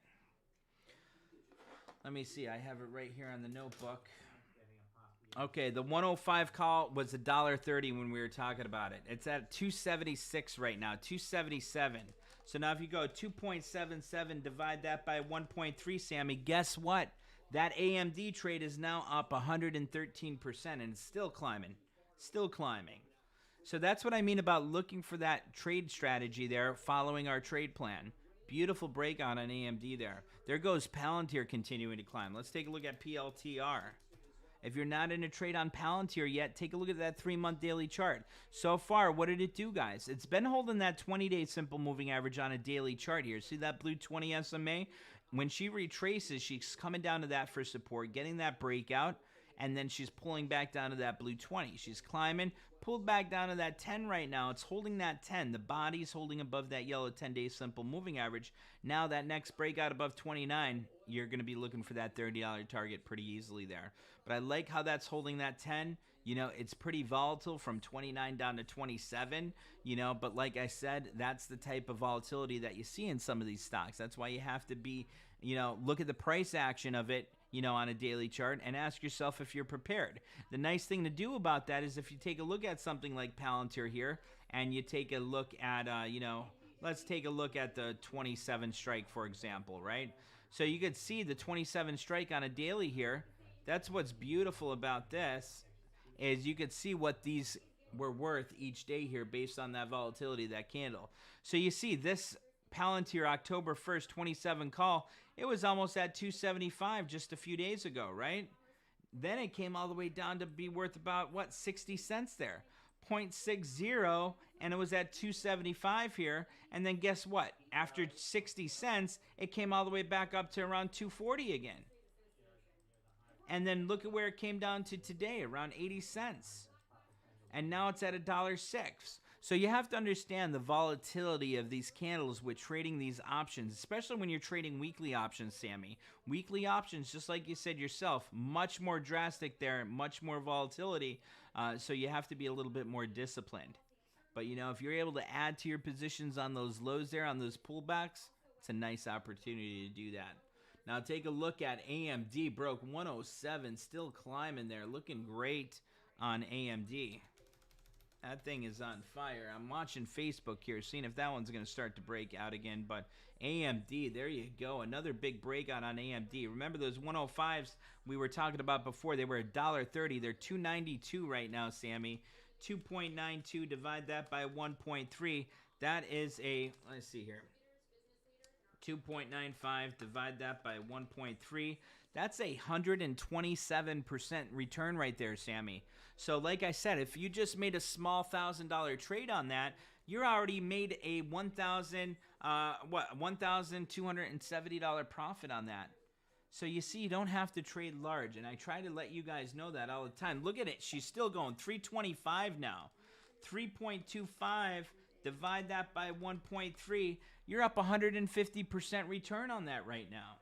[SPEAKER 1] Let me see. I have it right here on the notebook. Okay, the 105 call was $1.30 when we were talking about it. It's at 276 right now, 277. So now if you go 2.77, divide that by 1.3, Sammy, guess what? That AMD trade is now up 113% and it's still climbing. Still climbing. So that's what I mean about looking for that trade strategy there, following our trade plan. Beautiful breakout on AMD there. There goes Palantir continuing to climb. Let's take a look at PLTR. If you're not in a trade on Palantir yet, take a look at that 3-month daily chart. So far, what did it do, guys? It's been holding that 20-day simple moving average on a daily chart here. See that blue 20 SMA? When she retraces, she's coming down to that for support, getting that breakout, and then she's pulling back down to that blue 20. She's climbing, pulled back down to that 10 right now. It's holding that 10. The body's holding above that yellow 10-day simple moving average. Now that next breakout above 29, you're going to be looking for that $30 target pretty easily there. But I like how that's holding that 10. It's pretty volatile from 29 down to 27, but like I said, that's the type of volatility that you see in some of these stocks. That's why you have to be, look at the price action of it, on a daily chart and ask yourself if you're prepared. The nice thing to do about that is if you take a look at something like Palantir here and you take a look at, let's take a look at the 27 strike, for example, right? So you could see the 27 strike on a daily here. That's what's beautiful about this is you could see what these were worth each day here based on that volatility of that candle. So you see this Palantir October 1st 27 call, it was almost at 275 just a few days ago, right? Then it came all the way down to be worth about, 60 cents there. 0.60, and it was at 275 here. And then guess what? After 60 cents, it came all the way back up to around 240 again. And then look at where it came down to today, around 80 cents. And now it's at $1.06. So you have to understand the volatility of these candles with trading these options, especially when you're trading weekly options, Sammy. Weekly options, just like you said yourself, much more drastic there, much more volatility. So you have to be a little bit more disciplined. But, you know, if you're able to add to your positions on those lows there, on those pullbacks, it's a nice opportunity to do that. Now take a look at AMD. Broke 107, still climbing there. Looking great on AMD. That thing is on fire. I'm watching Facebook here, seeing if that one's going to start to break out again. But AMD, there you go. Another big breakout on AMD. Remember those 105s we were talking about before? They were $1.30. They're $2.92 right now, Sammy. 2.92, divide that by 1.3. That is a, let's see here. 2.95, divide that by 1.3. That's a 127% return right there, Sammy. So like I said, if you just made a small $1,000 trade on that, you're already made a $1,270 profit on that. So you see, you don't have to trade large, and I try to let you guys know that all the time. Look at it. She's still going 325 now. 3.25, divide that by 1.3. You're up 150% return on that right now.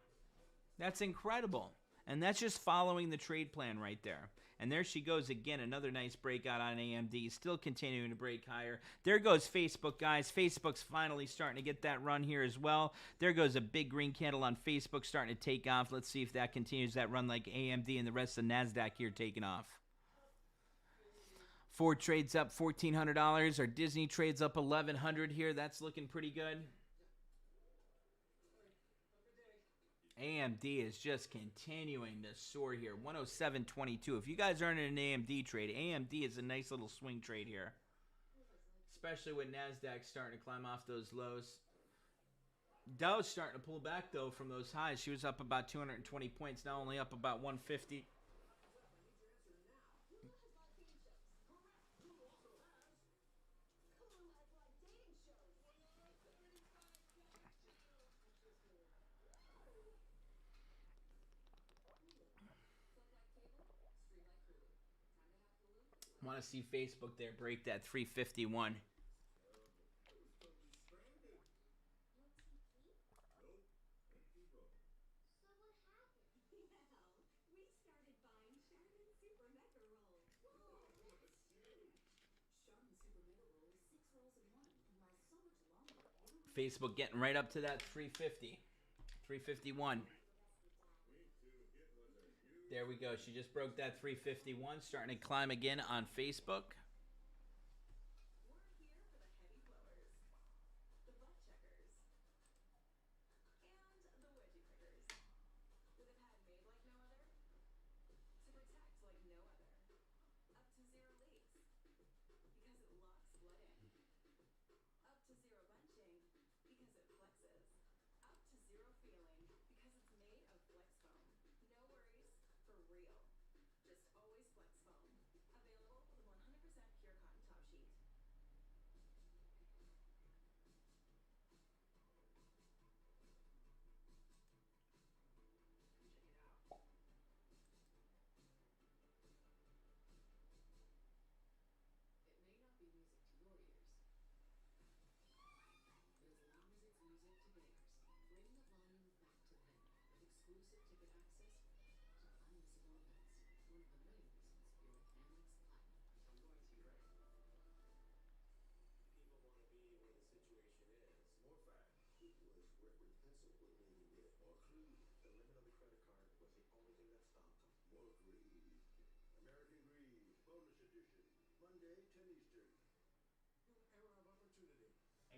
[SPEAKER 1] That's incredible. And that's just following the trade plan right there. And there she goes again, another nice breakout on AMD, still continuing to break higher. There goes Facebook, guys. Facebook's finally starting to get that run here as well. There goes a big green candle on Facebook starting to take off. Let's see if that continues that run like AMD and the rest of Nasdaq here taking off. Ford trades up $1,400. Our Disney trades up $1,100 here. That's looking pretty good. AMD is just continuing to soar here. 107.22. If you guys aren't in an AMD trade, AMD is a nice little swing trade here. Especially with Nasdaq starting to climb off those lows. Dow's starting to pull back, though, from those highs. She was up about 220 points, now only up about 150. Want to see Facebook there break that 351. Facebook getting right up to that 350. 351. There we go. She just broke that 351, starting to climb again on Facebook.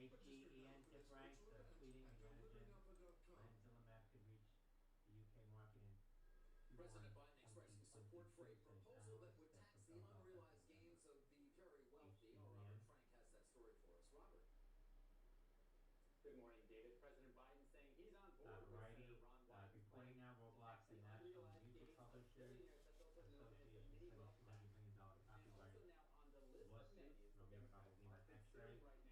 [SPEAKER 1] HGEN tip ranks, tweeting advantage Zillimap could reach the UK market in
[SPEAKER 2] President Biden expressing support for a proposal that would tax the unrealized gains of the very wealthy. Our Robert Frank has that story for us. Robert.
[SPEAKER 3] Good morning, David. President Biden saying he's on board with Senator Ron Wyden's
[SPEAKER 1] reporting
[SPEAKER 3] plan
[SPEAKER 1] now,
[SPEAKER 3] to
[SPEAKER 1] Roblox,
[SPEAKER 3] tax the
[SPEAKER 1] the National
[SPEAKER 3] unrealized
[SPEAKER 1] Music
[SPEAKER 3] gains of
[SPEAKER 1] Publishers
[SPEAKER 3] billionaires. That's also known as the
[SPEAKER 1] Association
[SPEAKER 3] mini
[SPEAKER 1] spending
[SPEAKER 3] bucks.
[SPEAKER 1] $200 million
[SPEAKER 3] And
[SPEAKER 1] copyright
[SPEAKER 3] also now on the list of
[SPEAKER 1] lawsuit.
[SPEAKER 3] menus
[SPEAKER 1] It'll
[SPEAKER 3] the
[SPEAKER 1] be
[SPEAKER 3] Democrat
[SPEAKER 1] probably my
[SPEAKER 3] caucus
[SPEAKER 1] X-ray.
[SPEAKER 3] sitting right now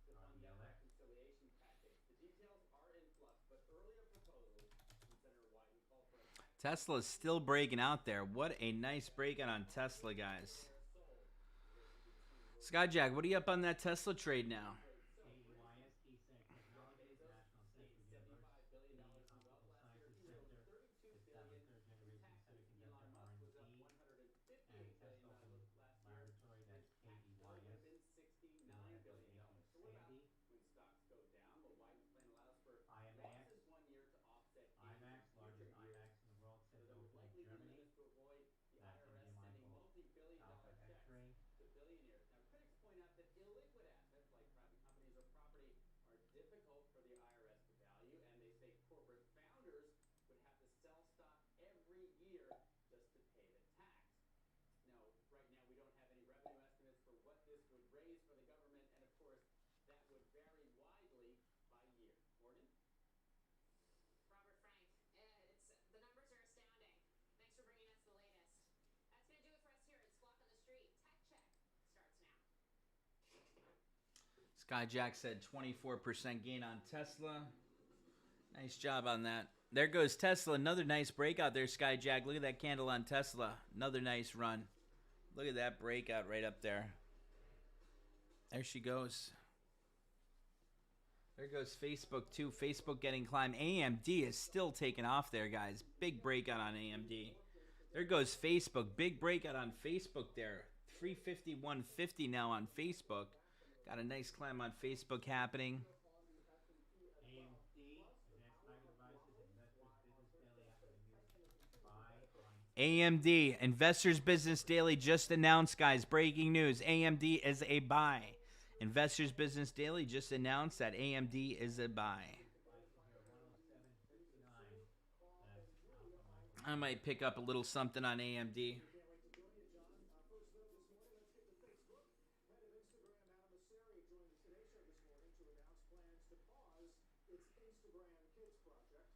[SPEAKER 3] to fund that
[SPEAKER 1] RDLX.
[SPEAKER 3] reconciliation package. The details are in flux, but earlier proposals from Senator Wyden call for a tax.
[SPEAKER 1] Tesla's still breaking out there. What a nice breakout on Tesla, guys. Skyjack, what are you up on that Tesla trade now?
[SPEAKER 3] AEYS-E6 Technologies, National Central University
[SPEAKER 2] $75 billion in
[SPEAKER 3] Optical
[SPEAKER 2] wealth last year.
[SPEAKER 3] Sciences
[SPEAKER 2] He reeled
[SPEAKER 3] Center.
[SPEAKER 2] 32
[SPEAKER 3] It's
[SPEAKER 2] billion
[SPEAKER 3] third
[SPEAKER 2] in
[SPEAKER 3] generation
[SPEAKER 2] taxes.
[SPEAKER 3] semiconductor
[SPEAKER 2] Elon Musk was up
[SPEAKER 3] R&D
[SPEAKER 2] 158
[SPEAKER 3] and
[SPEAKER 2] billion
[SPEAKER 3] Tesla Home
[SPEAKER 2] last year.
[SPEAKER 3] Laboratory.
[SPEAKER 2] His
[SPEAKER 3] That's
[SPEAKER 2] tax bill would have
[SPEAKER 3] KEYS.
[SPEAKER 2] been
[SPEAKER 3] And go ahead
[SPEAKER 2] $69
[SPEAKER 3] to
[SPEAKER 2] billion.
[SPEAKER 3] Agent
[SPEAKER 2] So what about
[SPEAKER 3] Sandy.
[SPEAKER 2] when stocks go down? Well, Biden's plan allows for
[SPEAKER 3] IMAX.
[SPEAKER 2] losses 1 year to offset gains in
[SPEAKER 3] IMAX,
[SPEAKER 2] future
[SPEAKER 3] largest
[SPEAKER 2] years.
[SPEAKER 3] IMAX in the world,
[SPEAKER 2] So
[SPEAKER 3] set to
[SPEAKER 2] there would
[SPEAKER 3] open in
[SPEAKER 2] likely be
[SPEAKER 3] Germany.
[SPEAKER 2] limits to avoid the
[SPEAKER 3] That's
[SPEAKER 2] IRS
[SPEAKER 3] MGM
[SPEAKER 2] sending
[SPEAKER 3] Michael
[SPEAKER 2] multi-billion-dollar
[SPEAKER 3] Alpha
[SPEAKER 2] checks
[SPEAKER 3] X-ray.
[SPEAKER 2] to billionaires. Now, critics point out that illiquid assets like private companies or property are difficult for the IRS to value, and they say corporate founders would have to sell stock every year just to pay the tax. Now, right now, we don't have any revenue estimates for what this would raise for the government, and of course, that would vary widely by year. Morgan?
[SPEAKER 4] Robert Frank, the numbers are astounding. Thanks for bringing us the latest. That's going to do it for us here at Squawk on the Street. Tech Check starts now.
[SPEAKER 1] Skyjack said 24% gain on Tesla. Nice job on that. There goes Tesla. Another nice breakout there, Skyjack. Look at that candle on Tesla. Another nice run. Look at that breakout right up there. There she goes. There goes Facebook, too. Facebook getting climbed. AMD is still taking off there, guys. Big breakout on AMD. There goes Facebook. Big breakout on Facebook there. 351.50 now on Facebook. Got a nice climb on Facebook happening.
[SPEAKER 3] AMD, Advanced Micro Devices, Investors Business Daily after the news. Buy on
[SPEAKER 1] AMD, Investors Business Daily just announced, guys. Breaking news. AMD is a buy. Investors Business Daily just announced that AMD is a buy.
[SPEAKER 3] prices here 107.59. That's Alpha Micro.
[SPEAKER 1] I might pick up a little something on AMD.
[SPEAKER 5] Can't wait to join you, John. First note this morning, let's get to Facebook. Head of Instagram, Adam Mosseri, joined the Today Show this morning to announce plans to pause its Instagram Kids project.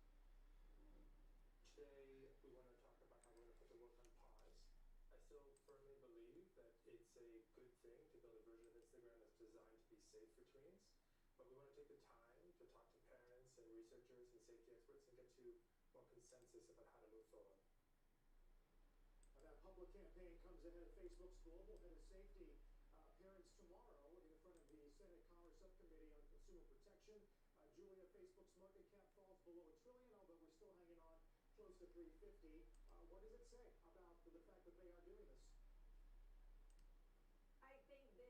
[SPEAKER 6] Today, we want to talk about how we're going to put the work on pause. I still firmly believe that it's a good thing to build a version of Instagram that's designed to be safe for tweens. But we want to take the time to talk to parents and researchers and safety experts and get to more consensus about how to move forward.
[SPEAKER 5] Now, that public campaign comes ahead of Facebook's global head of safety appearance tomorrow in front of the Senate Commerce Subcommittee on Consumer Protection. Julia, Facebook's market cap falls below $1 trillion, although we're still hanging on close to 350. What does it say about the fact that they are doing this?
[SPEAKER 4] I think this is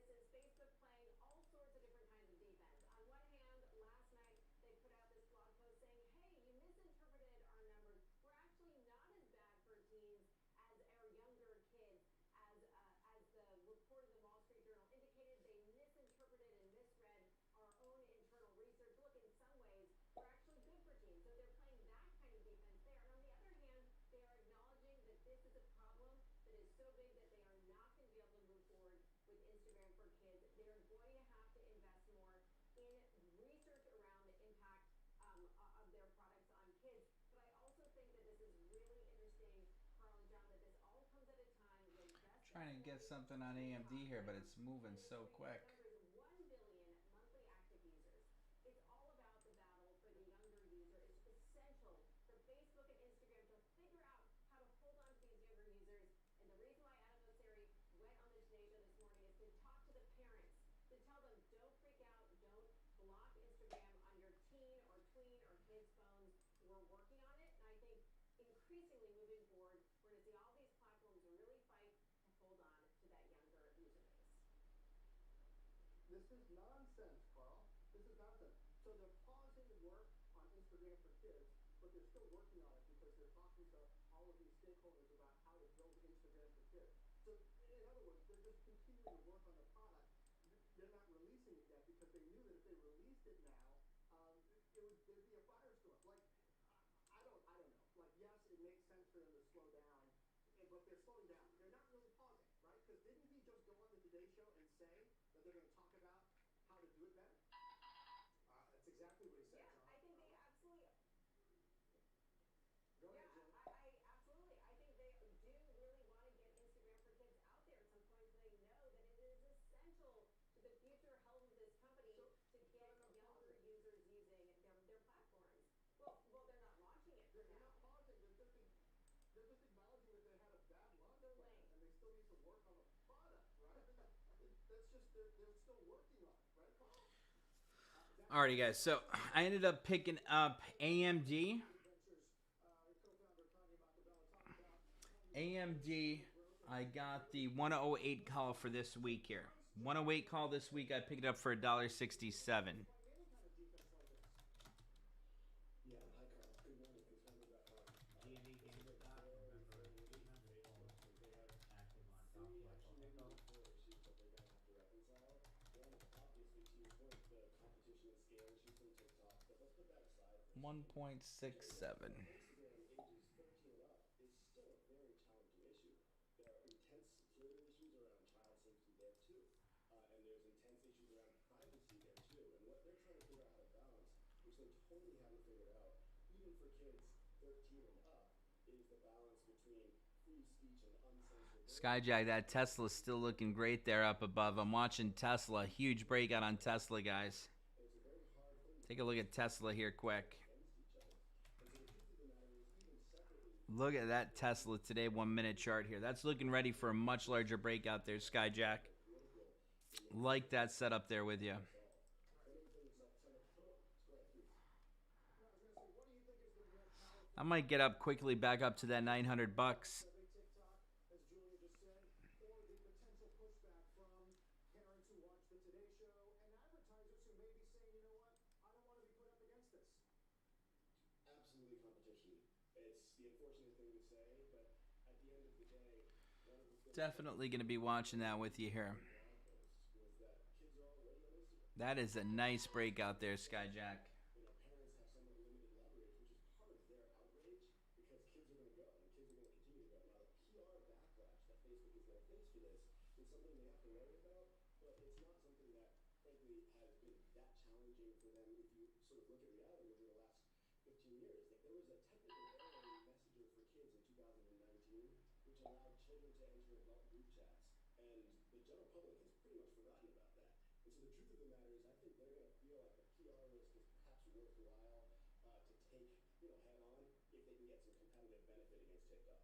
[SPEAKER 4] Facebook playing all sorts of different kinds of defense. On one hand, last night they put out this blog post saying, hey, you misinterpreted our numbers. We're actually not as bad for teens as our younger kids. As the report in the Wall Street Journal indicated, they misinterpreted and misread our own internal research. Look, in some ways, we're actually good for teens. So they're playing that kind of defense there. And on the other hand, they are acknowledging that this is a problem that is so big that they are not going to be able to move forward with Instagram for kids. They're going to have to invest more in research around the impact of their products on kids. But I also think that this is really interesting, Carl and John, that this all comes at a time when
[SPEAKER 1] Trying to get something on AMD here, but it's moving so quick.
[SPEAKER 4] The number is 1 billion monthly active users. It's all about the battle for the younger user. It's essential for Facebook and Instagram to figure out how to hold on to these younger users. And the reason why Adam Mosseri went on the Today Show this morning is to talk to the parents, to tell them, don't freak out, don't block Instagram on your teen or tween or kids' phones. We're working on it, and I think increasingly moving forward, we're going to see all these platforms really fight to hold on to that younger user base.
[SPEAKER 5] This is nonsense, Carl. This is nonsense. So they're pausing work on Instagram for kids, but they're still working on it because they're talking to all of these stakeholders about how to build Instagram for kids. So in other words, they're just continuing to work on the product. They're not releasing it yet because they knew that if they released it now, there'd be a firestorm. Like, I don't know. Like, yes, it makes sense for them to slow down, but they're slowing down. They're not really pausing, right? Because didn't he just go on the Today Show and say that they're going to talk about how to do it better? That's exactly what he said,
[SPEAKER 4] Yeah,
[SPEAKER 5] John.
[SPEAKER 4] I think they absolutely.
[SPEAKER 5] Go ahead, Jill.
[SPEAKER 4] I absolutely. I think they do really want to get Instagram for kids out there at some point, so they know that it is essential to the future health of this company to get younger users using their platforms. Well, they're not launching it for
[SPEAKER 5] They're
[SPEAKER 4] now.
[SPEAKER 5] not pausing. They're just acknowledging that they had a bad launch
[SPEAKER 4] Delaying.
[SPEAKER 5] plan, and they still need to work on the product.
[SPEAKER 1] Alrighty, guys. So I ended up picking up AMD. AMD. I got the 108 call for this week here. 108 call this week. I picked it up for $1.67.
[SPEAKER 3] Yeah, hi Carl. Good morning. Thanks for having me back on.
[SPEAKER 7] GME
[SPEAKER 3] This is a
[SPEAKER 7] GameStop,
[SPEAKER 3] very
[SPEAKER 7] November
[SPEAKER 3] friendly week
[SPEAKER 7] 800
[SPEAKER 3] for
[SPEAKER 7] calls,
[SPEAKER 3] Facebook because they have
[SPEAKER 7] active on South
[SPEAKER 3] three,
[SPEAKER 7] Michael
[SPEAKER 3] actually maybe
[SPEAKER 7] Echo.
[SPEAKER 3] even four issues that they're going to have to reconcile. One, obviously, to your point, the competition and scale issues from TikTok. But let's put that aside for a second. Because
[SPEAKER 1] 1.67.
[SPEAKER 3] Instagram ages 13 and up is still a very challenging issue. There are intense security issues around child safety there too. And there's intense issues around privacy there too. And what they're trying to figure out how to balance, which they totally haven't figured out, even for kids 13 and up, is the balance between free speech and uncensored.
[SPEAKER 1] Skyjack, that Tesla's still looking great there up above. I'm watching Tesla. Huge breakout on Tesla, guys.
[SPEAKER 3] And it's a very hard thing
[SPEAKER 1] Take a look at Tesla here quick.
[SPEAKER 3] against each other. And so the truth of the matter is, even separately,
[SPEAKER 1] Look at that Tesla today, 1 minute chart here. That's looking ready for a much larger breakout there, Skyjack. Like that setup there with you.
[SPEAKER 3] one of the things that some of go ahead, please.
[SPEAKER 5] No, I was going to say, what do you think is the real powerful
[SPEAKER 1] I might get up quickly back up to that 900 bucks.
[SPEAKER 5] of a TikTok, as Julia just said, or the potential pushback from parents who watch the Today Show and advertisers who may be saying, you know what, I don't want to be put up against this.
[SPEAKER 3] Absolutely competition. It's the unfortunate thing to say, but at the end of the day, one of the things
[SPEAKER 1] Definitely going to be watching that with you here.
[SPEAKER 3] blog post was that kids are already on Instagram.
[SPEAKER 1] That is a nice breakout there, Skyjack.
[SPEAKER 3] Parents have somewhat limited leverage, which is part of their outrage because kids are going to go and kids are going to continue to go. Now, the PR backlash that Facebook is going to face for this is something they have to worry about, but it's not something that, frankly, has been that challenging for them if you sort of look at reality over the last 15 years. Like, there was a technical error in Messenger for Kids in 2019, which allowed children to enter adult group chats, and the general public has pretty much forgotten about that. And so the truth of the matter is, I think they're going to feel like the PR risk is perhaps worthwhile to take, head on if they can get some competitive benefit against TikTok.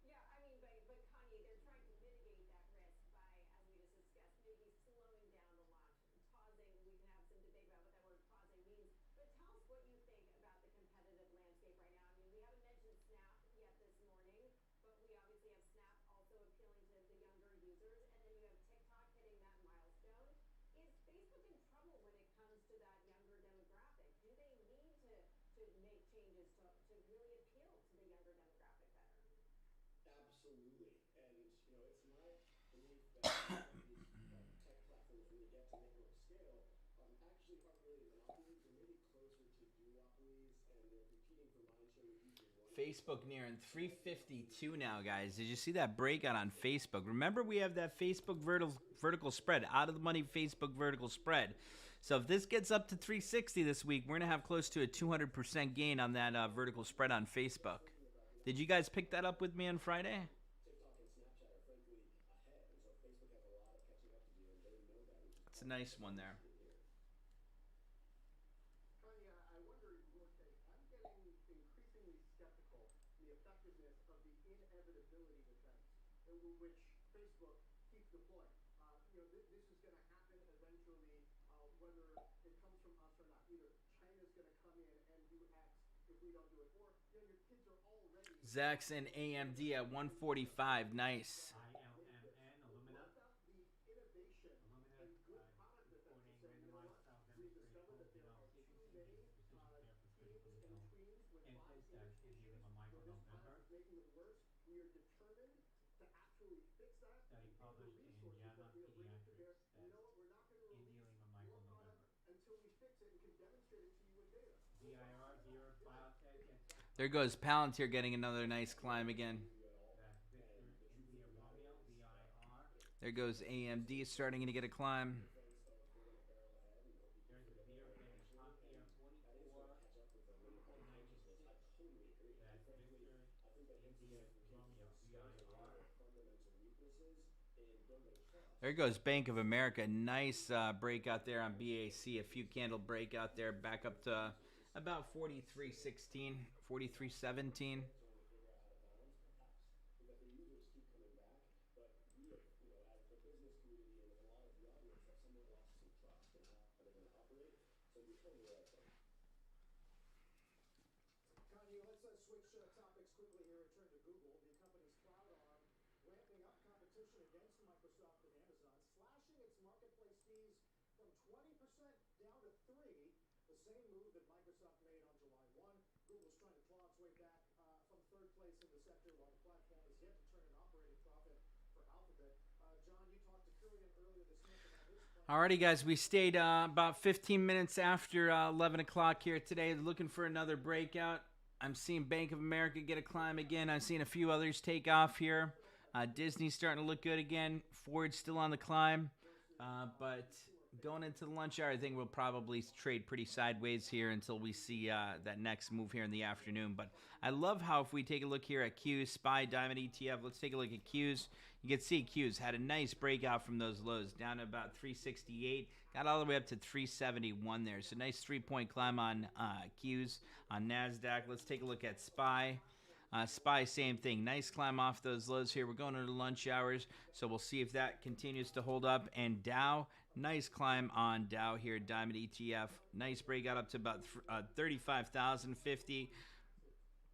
[SPEAKER 4] Yeah, I mean, but Kanye, they're trying to mitigate that risk by, as we just discussed, maybe slowing down the launch, pausing. We can have some debate about what that word pausing means. But tell us what you think about the competitive landscape right now. I mean, we haven't mentioned Snap yet this morning, but we obviously have Snap also appealing to the younger users, and then you have TikTok hitting that milestone. Is Facebook in trouble when it comes to that younger demographic? Do they need to make changes to really appeal to the younger demographic better?
[SPEAKER 3] Absolutely. And, it's my belief that these tech platforms, when you get to network scale, actually aren't really monopolies. They're maybe closer to duopolies, and they're competing for mindshare with users.
[SPEAKER 1] Facebook nearing 352 now, guys. Did you see that breakout on Facebook? Remember, we have that Facebook vertical spread, out of the money Facebook vertical spread. So if this gets up to 360 this week, we're going to have close to a 200% gain on that vertical spread on Facebook. Did you guys pick that up with me on Friday?
[SPEAKER 3] TikTok and Snapchat are frankly ahead, and so Facebook has a lot of catching up to do, and they know that, which is
[SPEAKER 1] It's a nice one there.
[SPEAKER 3] here.
[SPEAKER 5] Kanye, I wonder your take. I'm getting increasingly skeptical in the effectiveness of the inevitability defense, which Facebook keeps deploying. This is going to happen eventually, whether it comes from us or not. Either China's going to come in and do X if we don't do it, or your kids are already.
[SPEAKER 1] Zax and AMD at 145. Nice.
[SPEAKER 7] ILMN, Illumina.
[SPEAKER 5] What about the innovation
[SPEAKER 7] Illumina,
[SPEAKER 5] and good product defense of saying, you know what, we've discovered that there are too many teens and tweens with body image issues. This product is making them worse. We are determined to actually fix that.
[SPEAKER 7] Study
[SPEAKER 5] And the
[SPEAKER 7] published in
[SPEAKER 5] resources
[SPEAKER 7] JAMA
[SPEAKER 5] that we are bringing to bear.
[SPEAKER 7] Pediatrics.
[SPEAKER 5] And you know what? We're not going to
[SPEAKER 7] India
[SPEAKER 5] release
[SPEAKER 7] Lima
[SPEAKER 5] your
[SPEAKER 7] Michael
[SPEAKER 5] product
[SPEAKER 7] November.
[SPEAKER 5] until we fix it and can demonstrate it to you with data.
[SPEAKER 7] VIR, Vir, Biotech,
[SPEAKER 1] There goes Palantir getting another nice climb again.
[SPEAKER 7] that's Victor, India Romeo, VIR.
[SPEAKER 1] There goes AMD starting to get a climb.
[SPEAKER 7] There's a Vir getting a pop here, 44 to 96. That's Victor, India Romeo, VIR.
[SPEAKER 1] There goes Bank of America. Nice breakout there on BAC. A few candle breakout there. Back up to about 43.16, 43.17.
[SPEAKER 3] So you're totally right, Tony.
[SPEAKER 8] Kanye, let's switch topics quickly here and turn to Google. The company's cloud arm ramping up competition against Microsoft and Amazon, slashing its marketplace fees from 20% down to 3%, the same move that Microsoft made on July 1. Google's trying to claw its way back from third place in the sector, while the platform is yet to turn an operating profit for Alphabet. John, you talked to Kurian earlier this month about his plan.
[SPEAKER 1] Alrighty, guys, we stayed about 15 minutes after 11 o'clock here today, looking for another breakout. I'm seeing Bank of America get a climb again. I've seen a few others take off here. Disney's starting to look good again. Ford's still on the climb. But going into the lunch hour, I think we'll probably trade pretty sideways here until we see that next move here in the afternoon. But I love how if we take a look here at Q's, SPY, Diamond ETF, let's take a look at Q's. You can see Q's had a nice breakout from those lows down to about 368. Got all the way up to 371 there. So nice 3-point climb on Q's. On Nasdaq, let's take a look at SPY. SPY, same thing. Nice climb off those lows here. We're going into lunch hours, so we'll see if that continues to hold up. And Dow, nice climb on Dow here, Diamond ETF. Nice breakout up to about 35,050.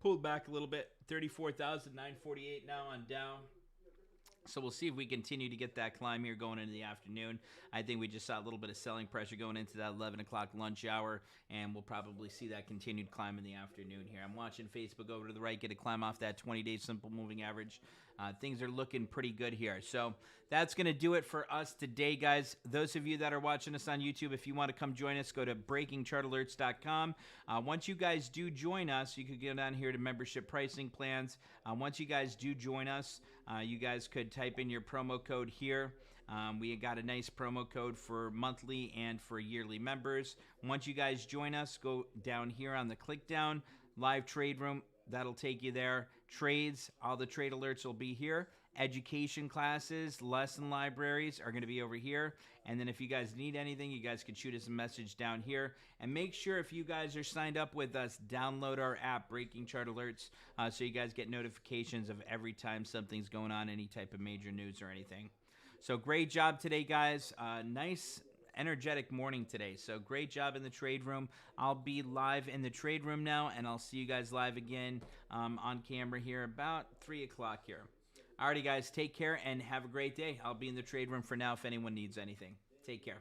[SPEAKER 1] Pulled back a little bit, 34,948 now on Dow. So we'll see if we continue to get that climb here going into the afternoon. I think we just saw a little bit of selling pressure going into that 11 o'clock lunch hour, and we'll probably see that continued climb in the afternoon here. I'm watching Facebook over to the right get a climb off that 20-day simple moving average. Things are looking pretty good here. So that's going to do it for us today, guys. Those of you that are watching us on YouTube, if you want to come join us, go to breakingchartalerts.com. Once you guys do join us, you could go down here to membership pricing plans. Once you guys do join us, you guys could type in your promo code here. We got a nice promo code for monthly and for yearly members. Once you guys join us, go down here on the click down, live trade room. That'll take you there. Trades, all the trade alerts will be here. Education classes, lesson libraries are going to be over here. And then if you guys need anything, you guys can shoot us a message down here. And make sure if you guys are signed up with us, download our app, Breaking Chart Alerts, so you guys get notifications of every time something's going on, any type of major news or anything. So great job today, guys. Nice energetic morning today. So great job in the trade room. I'll be live in the trade room now, and I'll see you guys live again on camera here about 3 o'clock here. Alrighty, guys, take care and have a great day. I'll be in the trade room for now if anyone needs anything. Take care.